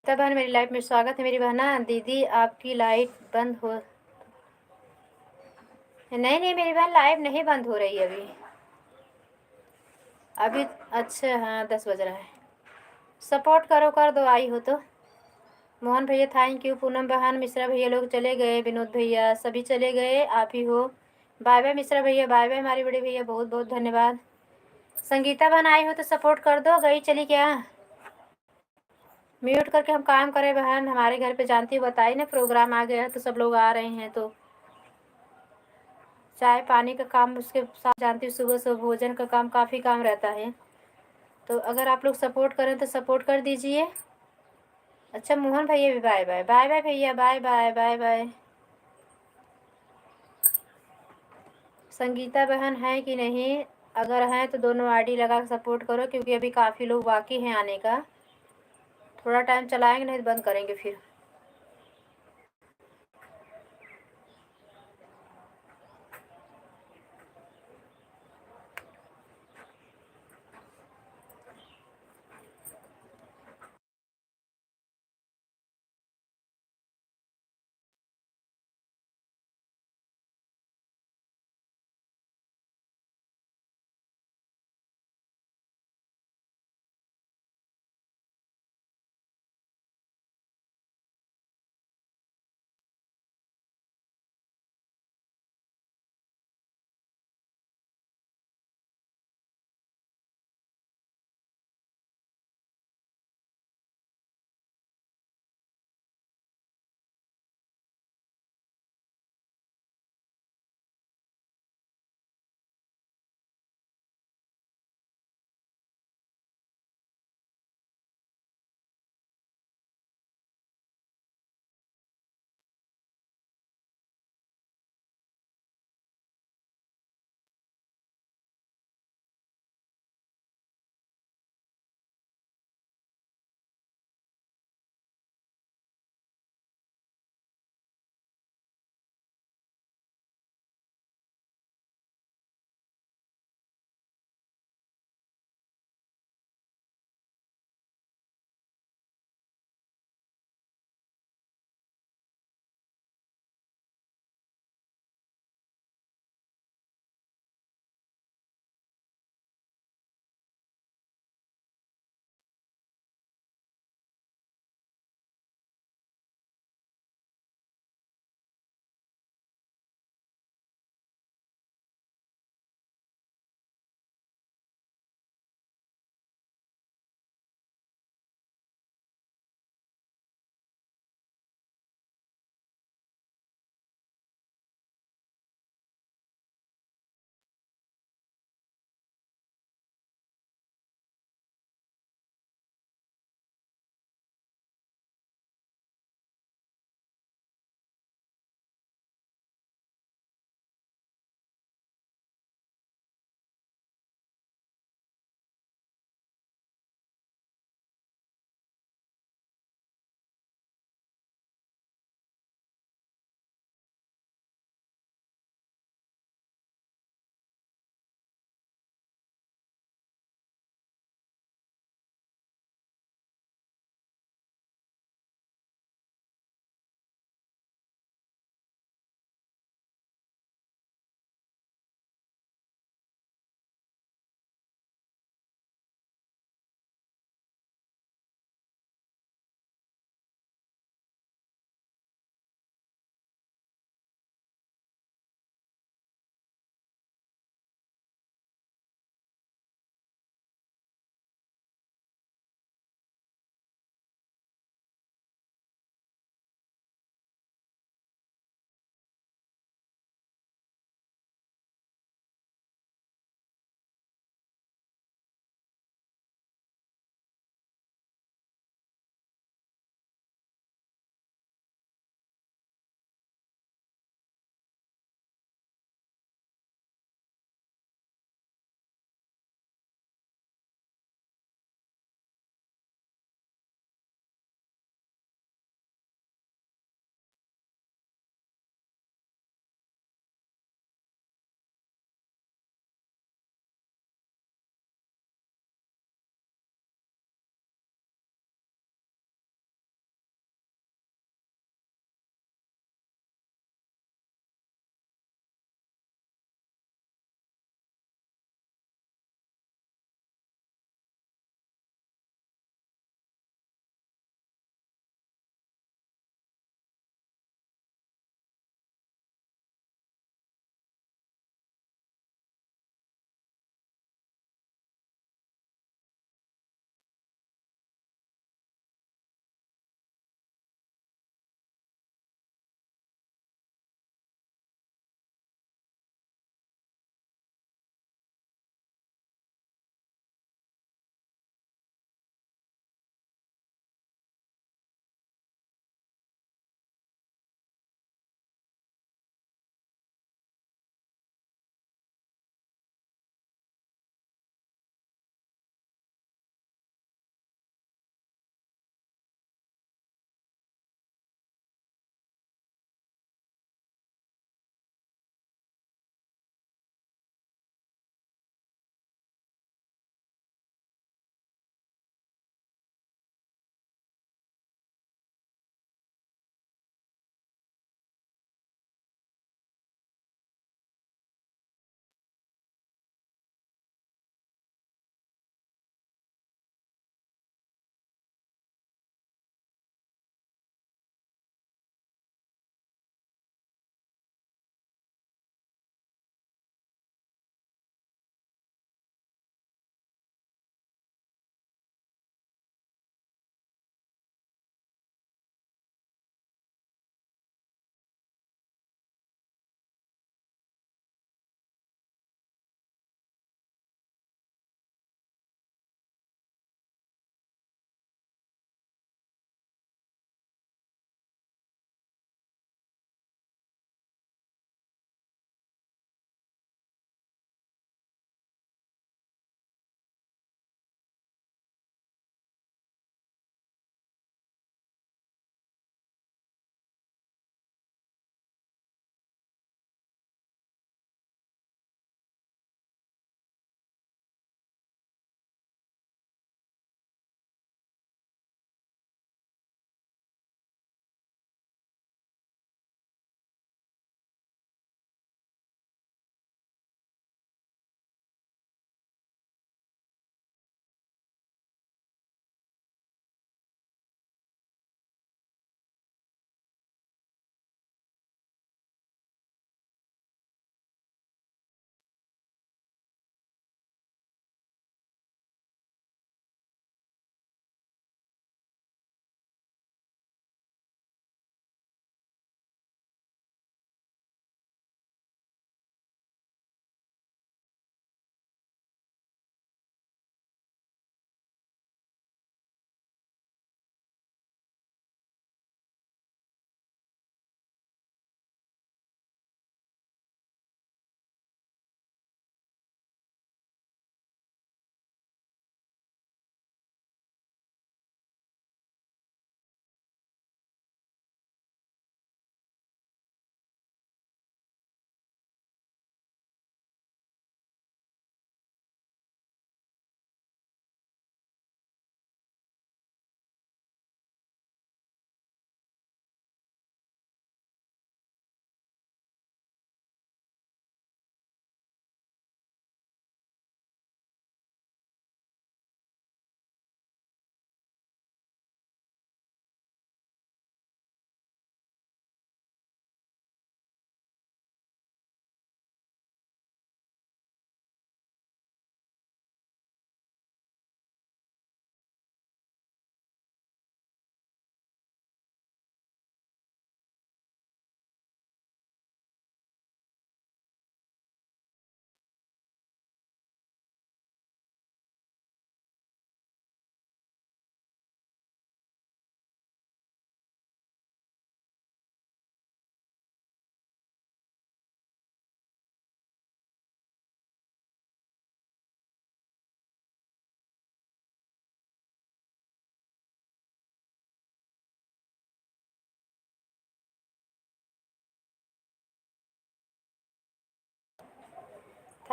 तब बहन मेरी लाइफ में स्वागत है मेरी बहना। दीदी आपकी लाइट बंद हो, नहीं नहीं मेरी बहन लाइव नहीं बंद हो रही है अभी अभी। अच्छा हाँ 10 बज रहा है। सपोर्ट करो, कर दो आई हो तो। मोहन भैया थैंक यू। पूनम बहन, मिश्रा भैया लोग चले गए, विनोद भैया सभी चले गए, आप ही हो। बाय बाय मिश्रा भैया, बाय बाय हमारे बड़े भैया, बहुत बहुत धन्यवाद। संगीता बहन आई हो तो सपोर्ट कर दो। गई चली क्या? म्यूट करके हम काम करें बहन, हमारे घर पे जानती हो बताई ना प्रोग्राम आ गया तो सब लोग आ रहे हैं, तो चाय पानी का काम उसके साथ जानती हूँ, सुबह सुबह भोजन का काम काफ़ी काम रहता है, तो अगर आप लोग सपोर्ट करें तो सपोर्ट कर दीजिए। अच्छा मोहन भैया भी बाय बाय, बाय बाय भैया, bye bye bye bye. Sangeeta बहन है कि नहीं? अगर हैं तो दोनों आईडी लगा के सपोर्ट करो, क्योंकि अभी काफ़ी लोग बाकी हैं आने का। थोड़ा टाइम चलाएंगे नहीं तो बंद करेंगे फिर।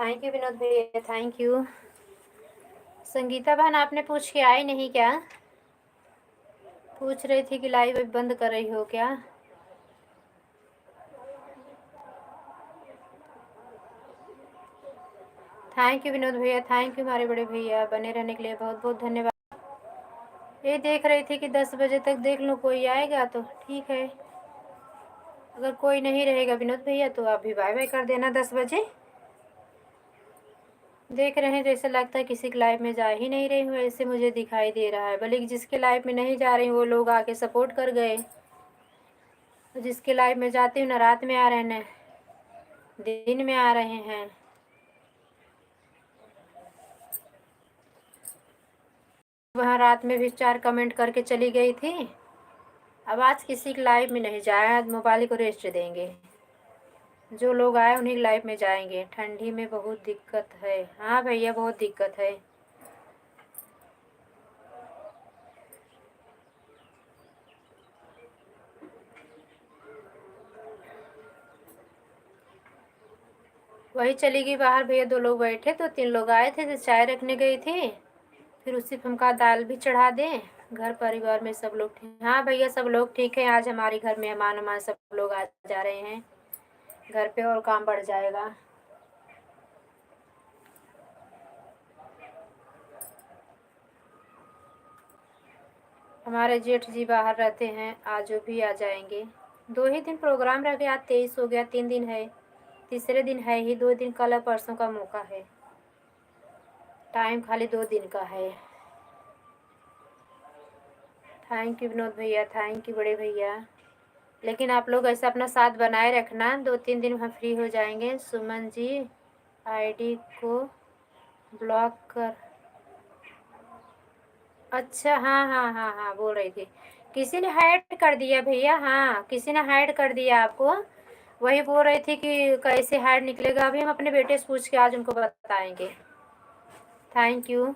थैंक यू विनोद भैया, थैंक यू। संगीता बहन आपने पूछ के आई नहीं क्या? पूछ रही थी कि लाइव बंद कर रही हो क्या? थैंक यू विनोद भैया, थैंक यू हमारे बड़े भैया, बने रहने के लिए बहुत बहुत धन्यवाद। ये देख रही थी कि 10 बजे तक देख लूँ कोई आएगा तो ठीक है, अगर कोई नहीं रहेगा विनोद भैया तो आप भी बाय बाय कर देना 10 बजे। देख रहे हैं जैसे लगता है किसी के लाइव में जा ही नहीं रही हूँ, ऐसे मुझे दिखाई दे रहा है, बल्कि जिसके लाइव में नहीं जा रही हूँ वो लोग आके सपोर्ट कर गए, जिसके लाइव में जाती हूँ ना रात में आ रहे हैं न दिन में आ रहे हैं। वहाँ रात में भी 4 कमेंट करके चली गई थी। अब आज किसी के लाइव में नहीं जाए, आज मोबाइल को रेस्ट देंगे, जो लोग आए उन्हीं लाइव में जाएंगे। ठंडी में बहुत दिक्कत है। हाँ भैया बहुत दिक्कत है। वही चली गई बाहर भैया, 2 लोग बैठे तो 3 लोग आए थे तो चाय रखने गई थी, फिर उसी पे हम कहा दाल भी चढ़ा दें। घर परिवार में सब लोग ठीक? हाँ भैया सब लोग ठीक है। आज हमारे घर मेहमान वहमान सब लोग आ जा रहे हैं घर पे और काम बढ़ जाएगा। हमारे जेठ जी बाहर रहते हैं, आज वो भी आ जाएंगे। 2 ही दिन प्रोग्राम रह गया, आज 23 हो गया, 3 दिन है, तीसरे दिन है ही, 2 दिन कल परसों का मौका है, टाइम खाली 2 दिन का है। थैंक यू विनोद भैया, थैंक यू बड़े भैया। लेकिन आप लोग ऐसा अपना साथ बनाए रखना, 2-3 दिन हम फ्री हो जाएंगे। सुमन जी आईडी को ब्लॉक कर। अच्छा हाँ हाँ हाँ हाँ बोल रही थी किसी ने हाइड कर दिया भैया। हाँ किसी ने हाइड कर दिया आपको, वही बोल रही थी कि कैसे हाइड निकलेगा। अभी हम अपने बेटे से पूछ के आज उनको बताएंगे। Thank you.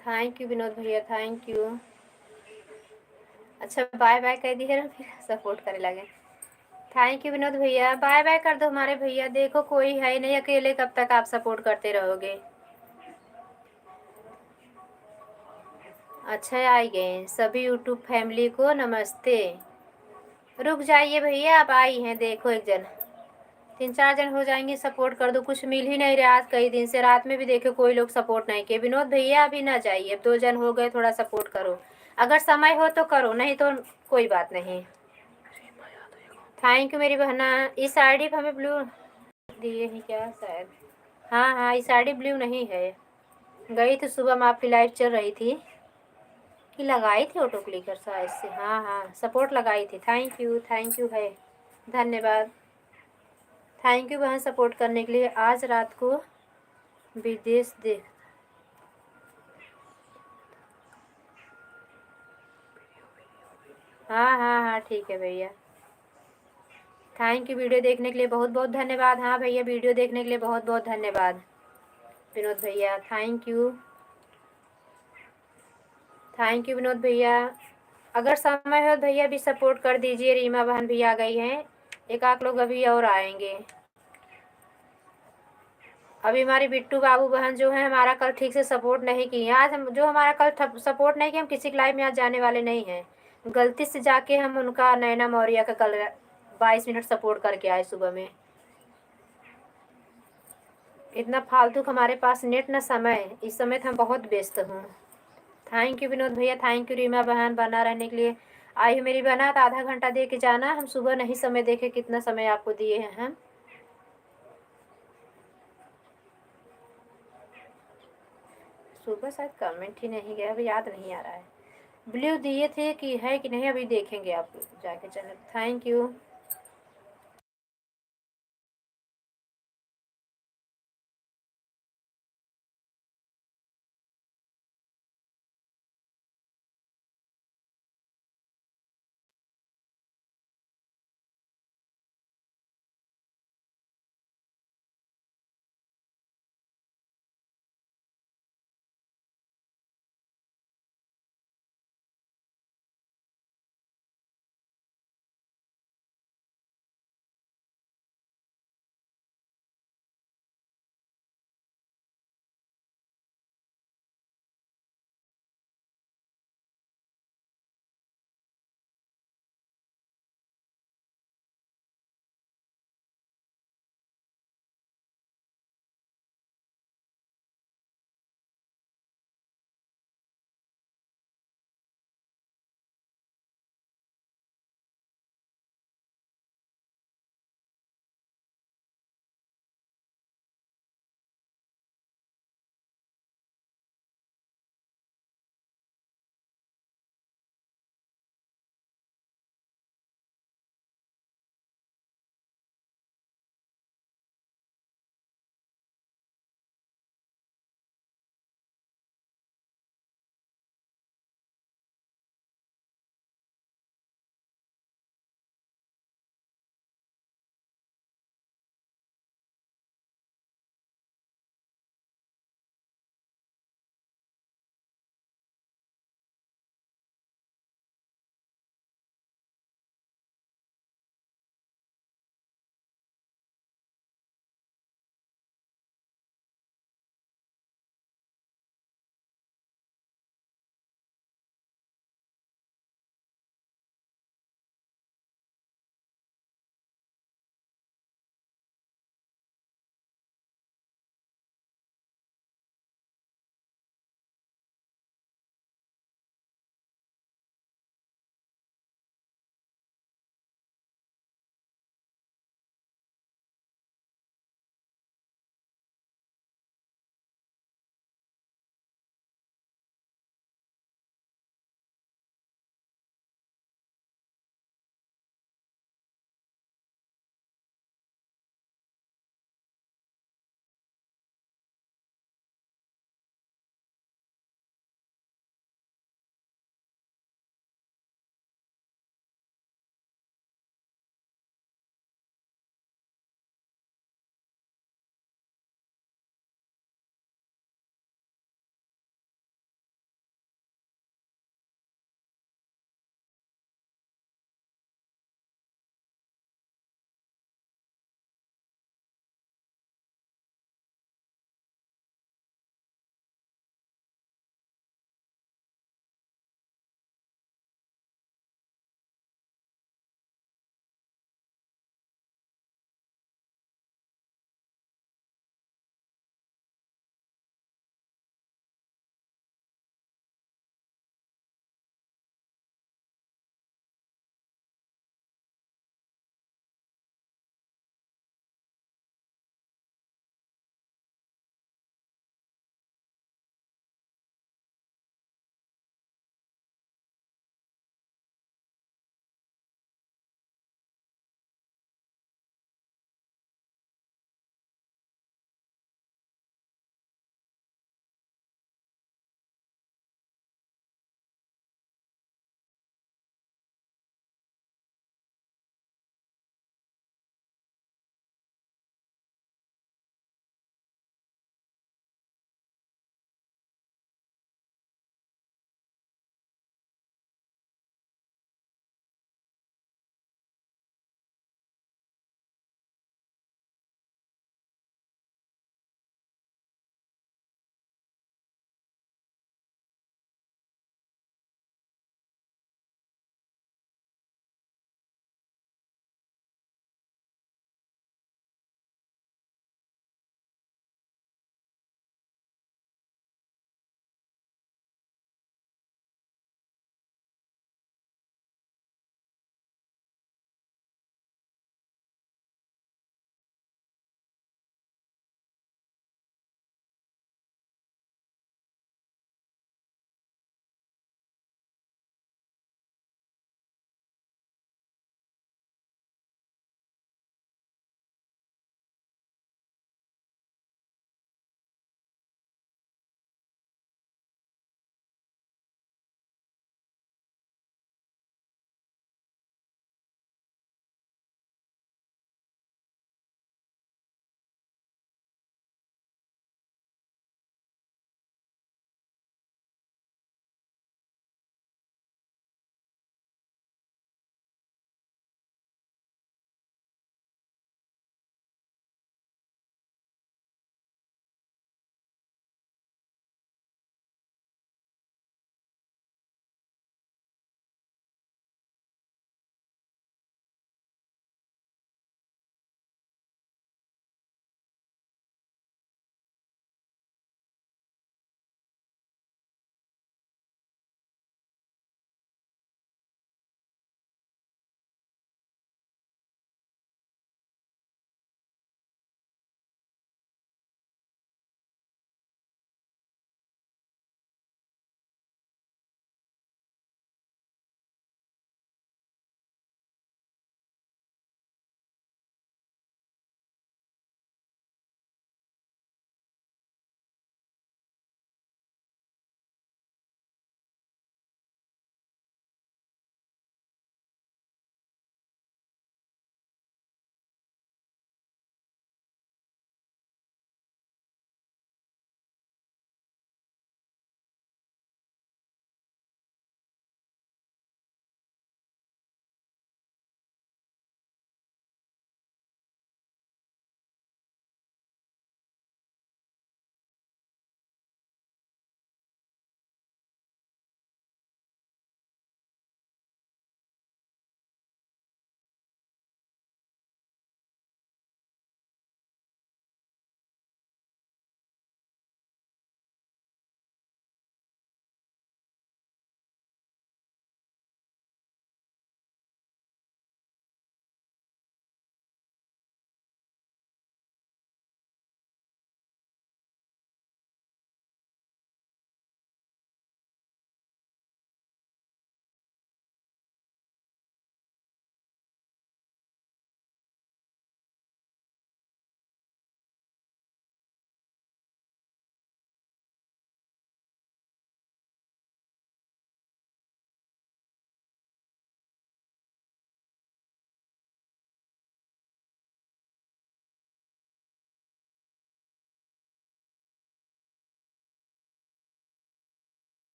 Thank you Vinod भैया, थैंक यू। अच्छा बाय बाय कह दिए ना, फिर सपोर्ट करे लगे। थैंक यू विनोद भैया, बाय बाय कर दो हमारे भैया, देखो कोई है नहीं, अकेले कब तक आप सपोर्ट करते रहोगे। अच्छा आ गए सभी यूट्यूब फैमिली को नमस्ते। रुक जाइए भैया, आप आई हैं, देखो एक जन 3-4 जन हो जाएंगे, सपोर्ट कर दो, कुछ मिल ही नहीं रहा आज कई दिन से, रात में भी देखे कोई लोग सपोर्ट नहीं किए। विनोद भैया अभी ना जाइए, अब 2 जन हो गए, थोड़ा सपोर्ट करो, अगर समय हो तो करो, नहीं तो कोई बात नहीं। थैंक यू मेरी बहना। इस आईडी पे हमें ब्लू दिए हैं क्या शायद, हाँ हाँ इस आईडी ब्लू नहीं है। गई थी सुबह में, आपकी लाइव चल रही थी कि लगाई थी ऑटो क्लिकर शायद से, हाँ हाँ सपोर्ट लगाई थी। थैंक यू है, धन्यवाद। थैंक यू बहन सपोर्ट करने के लिए। आज रात को विदेश देख, हाँ हाँ हाँ ठीक है भैया। थैंक यू वीडियो देखने के लिए, बहुत बहुत धन्यवाद। हाँ भैया वीडियो देखने के लिए बहुत बहुत धन्यवाद विनोद भैया, thank you. Thank you Vinod भैया। अगर समय हो भैया भी सपोर्ट कर दीजिए। रीमा बहन भी आ गई हैं, एक आध लोग अभी और आएंगे। अभी हमारी बिट्टू बाबू बहन जो है हमारा कल ठीक से सपोर्ट नहीं किए। आज हम जो हमारा कल सपोर्ट नहीं किया, हम किसी की लाइव में आज जाने वाले नहीं हैं। गलती से जाके हम उनका नैना मौर्य का कल 22 मिनट सपोर्ट करके आए सुबह में। इतना फालतू हमारे पास नेट न समय, इस समय तो हम बहुत व्यस्त हूँ। थैंक यू विनोद भैया, थैंक यू रीमा बहन बना रहने के लिए। आई हो मेरी बहना, तो आधा घंटा दे के जाना, हम सुबह नहीं समय देखे, कितना समय आपको दिए हैं हम। सुबह शायद कमेंट ही नहीं गया, अभी याद नहीं आ रहा है। ब्लू दिए थे कि है कि नहीं, अभी देखेंगे आप जाके चैनल। Thank you.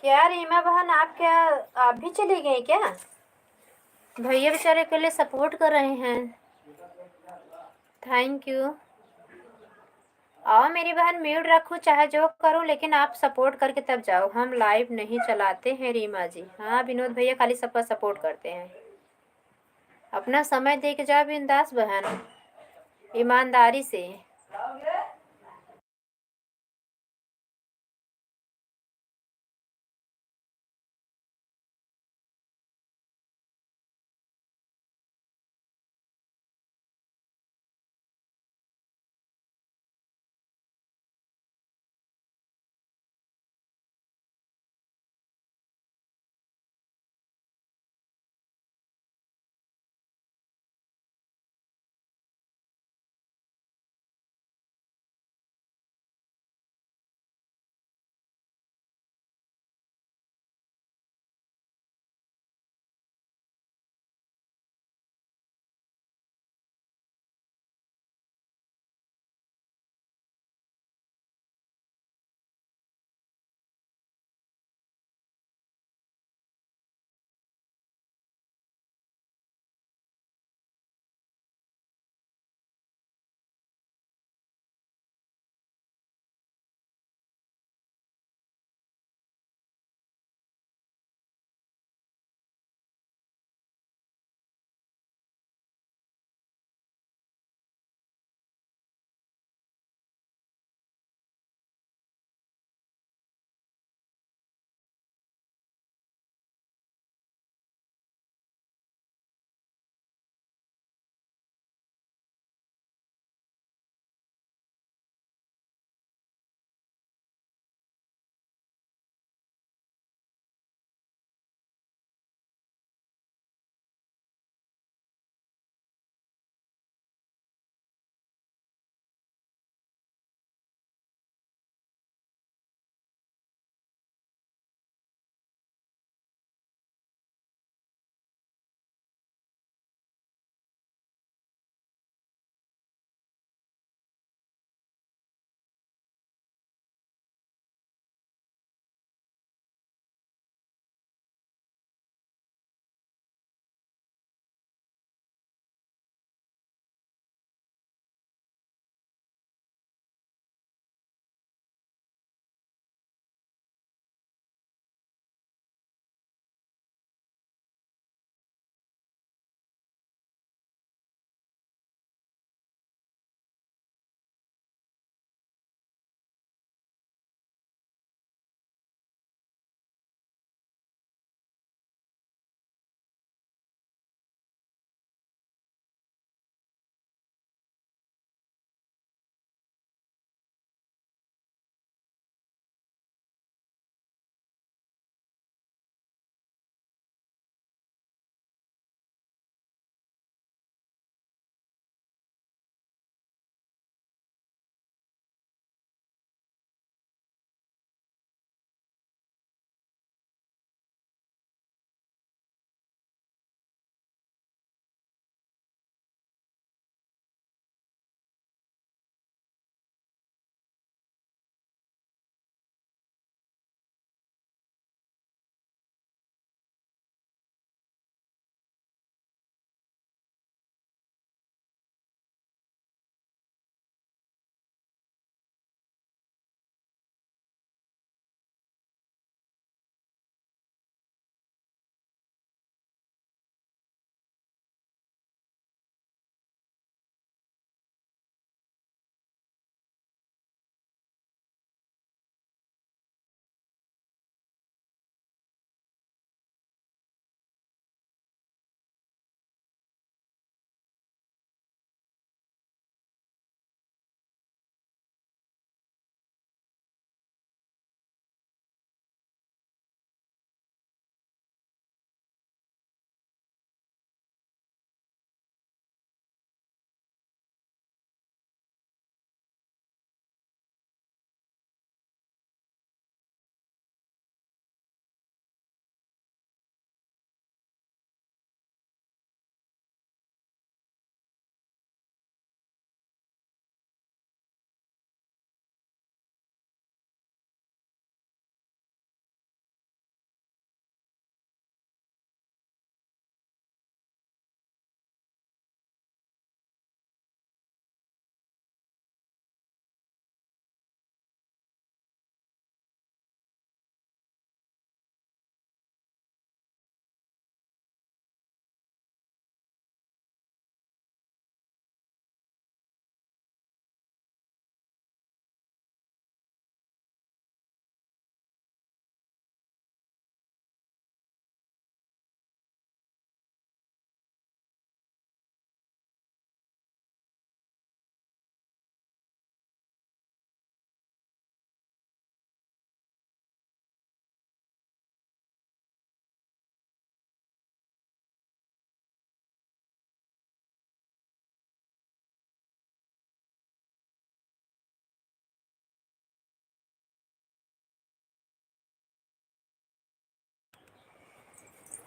क्या रीमा बहन, आप क्या, आप भी चली गई क्या? भैया बेचारे के लिए सपोर्ट कर रहे हैं। Thank you. आओ मेरी बहन, म्यूट रखो चाहे जो करो, लेकिन आप सपोर्ट करके तब जाओ। हम लाइव नहीं चलाते हैं रीमा जी। हाँ विनोद भैया खाली सबका सपोर्ट करते हैं। अपना समय दे के जाओ बिंदास बहन, ईमानदारी से।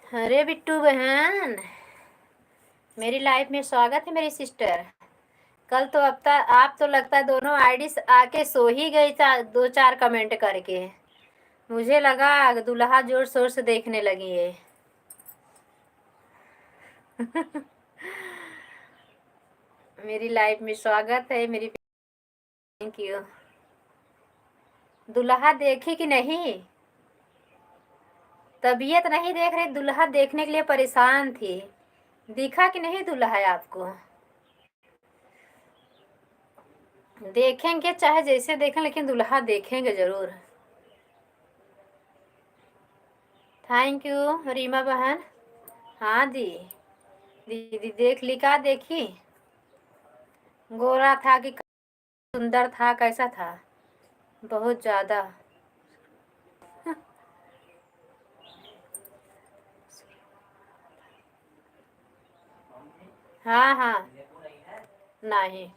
अरे बिट्टू बहन, मेरी लाइफ में स्वागत है मेरी सिस्टर। कल तो अब तक आप तो लगता है दोनों आईडी आके सो ही गई था 2-4 कमेंट करके। मुझे लगा दूल्हा जोर शोर से देखने लगी है। मेरी लाइफ में स्वागत है मेरी। Thank you. दूल्हा देखी कि नहीं? तबीयत नहीं देख रही, दूल्हा देखने के लिए परेशान थी। दिखा कि नहीं दूल्हा आपको? देखेंगे चाहे जैसे देखें, लेकिन दूल्हा देखेंगे जरूर। थैंक यू रीमा बहन। हाँ दी, दीदी देख ली का देखी? गोरा था कि सुंदर था, कैसा था? बहुत ज्यादा। हाँ हाँ। नहीं।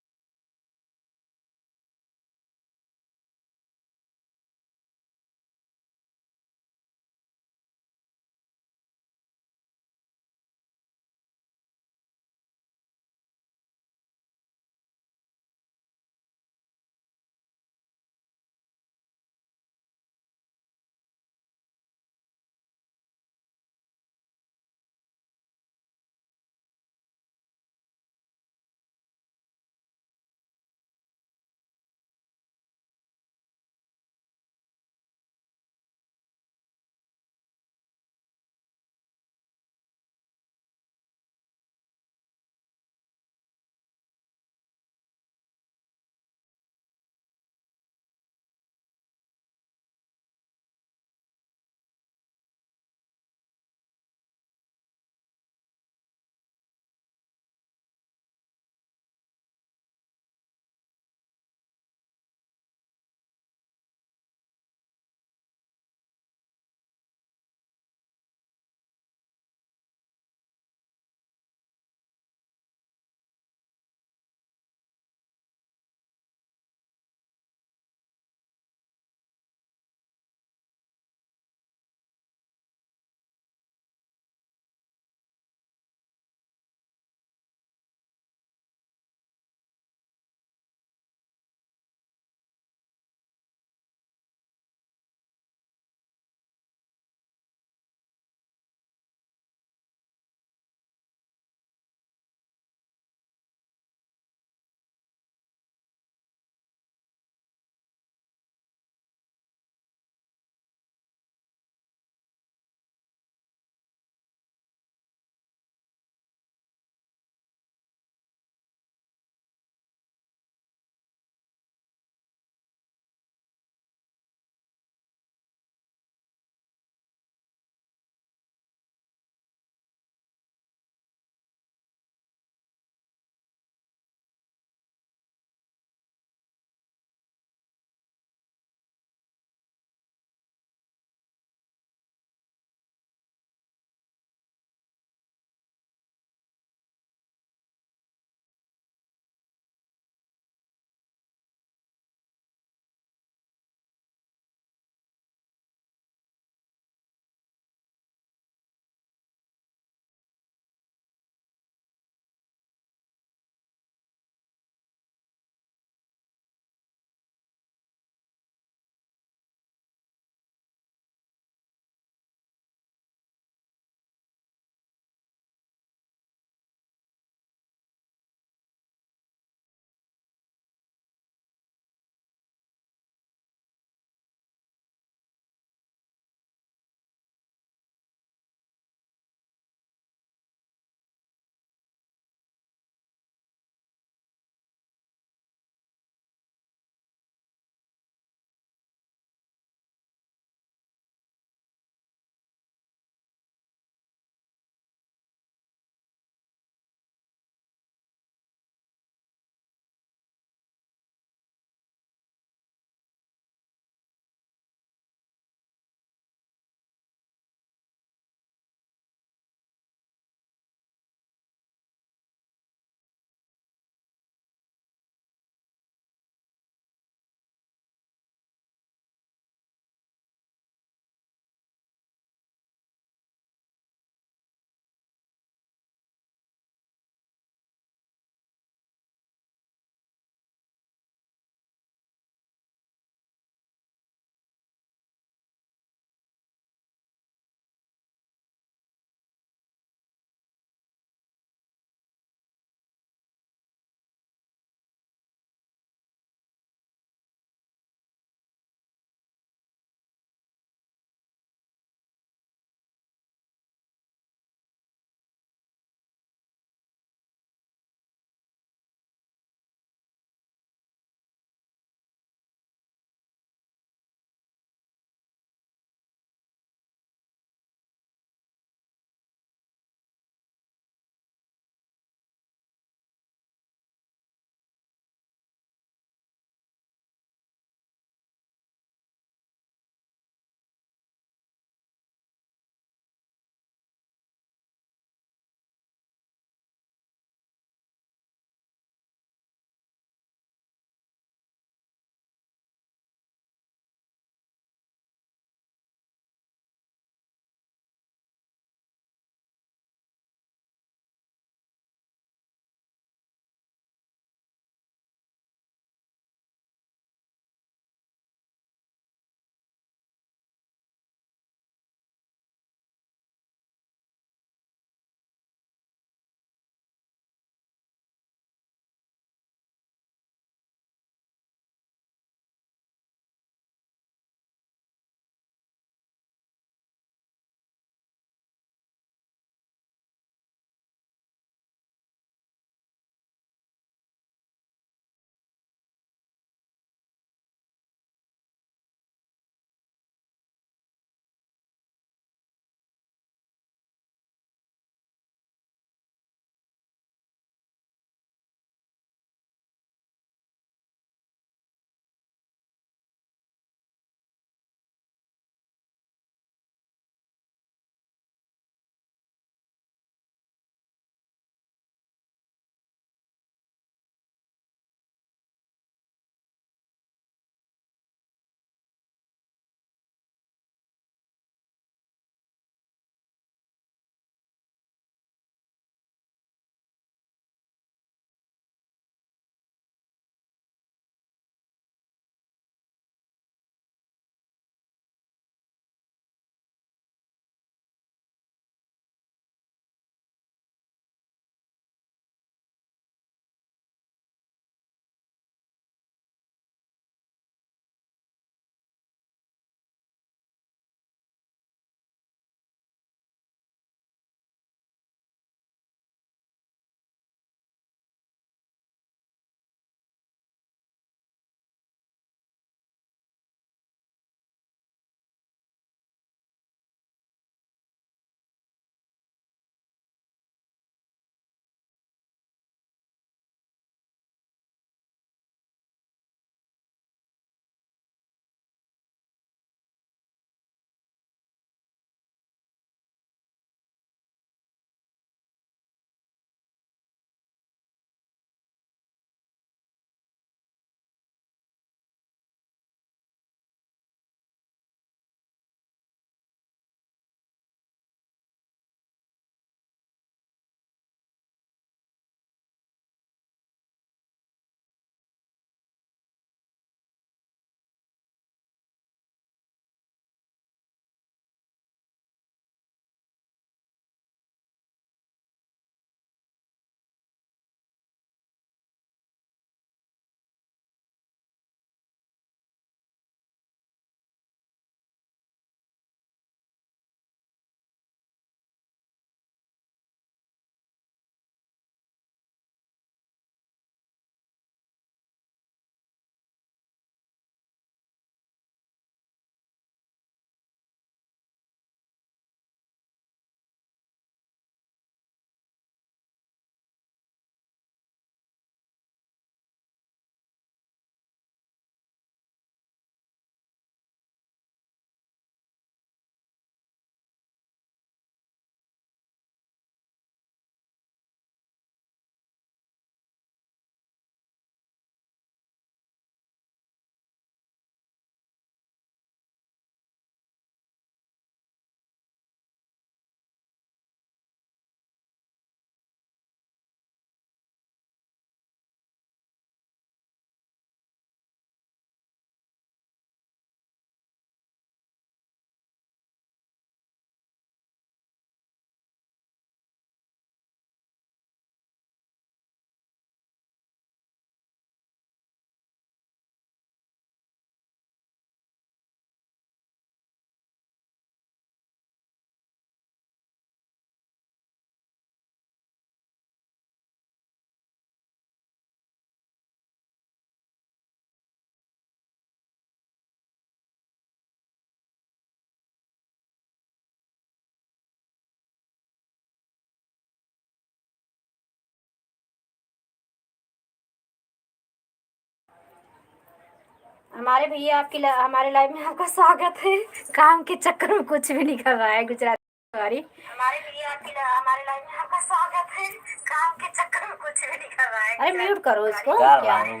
हमारे भैया हमारे लाइफ में आपका स्वागत है। काम के चक्कर में कुछ भी नहीं कर रहा है गुजराती। सॉरी। हमारे लाइफ में आपका स्वागत है। काम के चक्कर में कुछ भी नहीं कर रहा है। अरे म्यूट करो इसको। क्या क्या मालूम।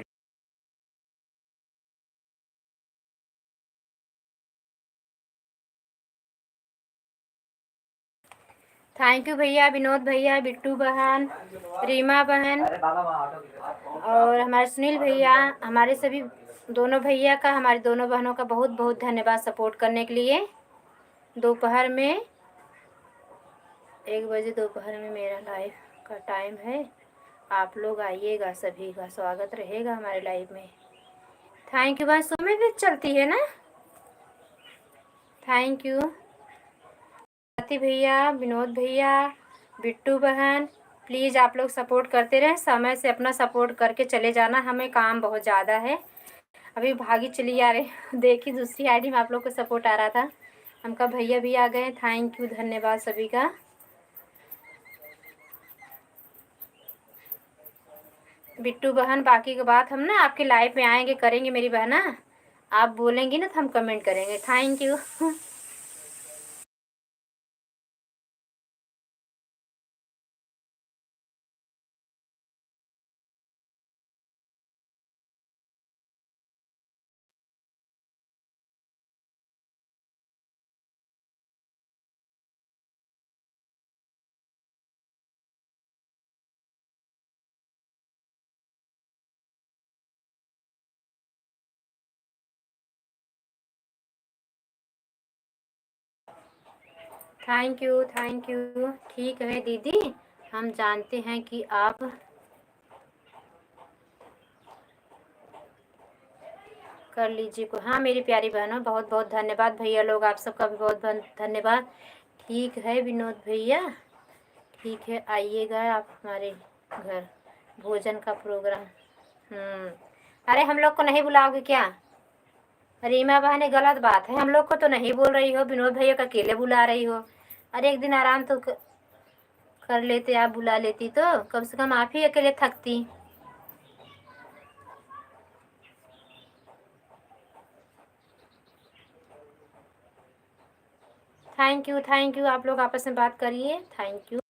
थैंक यू भैया, विनोद भैया, बिट्टू बहन, रीमा बहन और हमारे सुनील भैया, हमारे सभी दोनों भैया का, हमारी दोनों बहनों का बहुत बहुत धन्यवाद सपोर्ट करने के लिए। दोपहर में 1 बजे दोपहर में मेरा लाइव का टाइम है। आप लोग आइएगा, सभी का स्वागत रहेगा हमारे लाइव में। Thank you. बस सुबह भी चलती है ना। थैंक यू स्वाति भैया, विनोद भैया, बिट्टू बहन, प्लीज़ आप लोग सपोर्ट करते रहें। समय से अपना सपोर्ट करके चले जाना, हमें काम बहुत ज़्यादा है। अभी भागी चली आ रही देखी दूसरी आईडी में आप लोग को सपोर्ट आ रहा था। हमका भैया भी आ गए। थैंक यू, धन्यवाद सभी का। बिट्टू बहन, बाकी की बात हम ना आपके लाइव में आएंगे, करेंगे मेरी बहना। आप बोलेंगी ना तो हम कमेंट करेंगे। Thank you. Thank you, thank you. ठीक है दीदी, हम जानते हैं कि आप कर लीजिए को। हाँ मेरी प्यारी बहनों, बहुत बहुत धन्यवाद। भैया लोग आप सबका भी बहुत बहुत धन्यवाद। ठीक है विनोद भैया, ठीक है, आइएगा आप हमारे घर, भोजन का प्रोग्राम। अरे हम लोग को नहीं बुलाओगे क्या? रीमा बहन, ये गलत बात है। हम लोग को तो नहीं बोल रही हो, विनोद भैया को अकेले बुला रही हो। अरे एक दिन आराम तो कर लेते, आप बुला लेती तो कम से कम आप ही अकेले थकती। Thank you, thank you. आप लोग आपस में बात करिए। Thank you.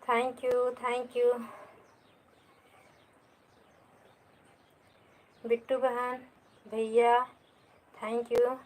Thank you, thank you Bittu बहन, भैया, थैंक यू।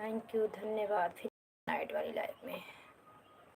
थैंक यू, धन्यवाद। फिर नाइट वाली लाइफ में।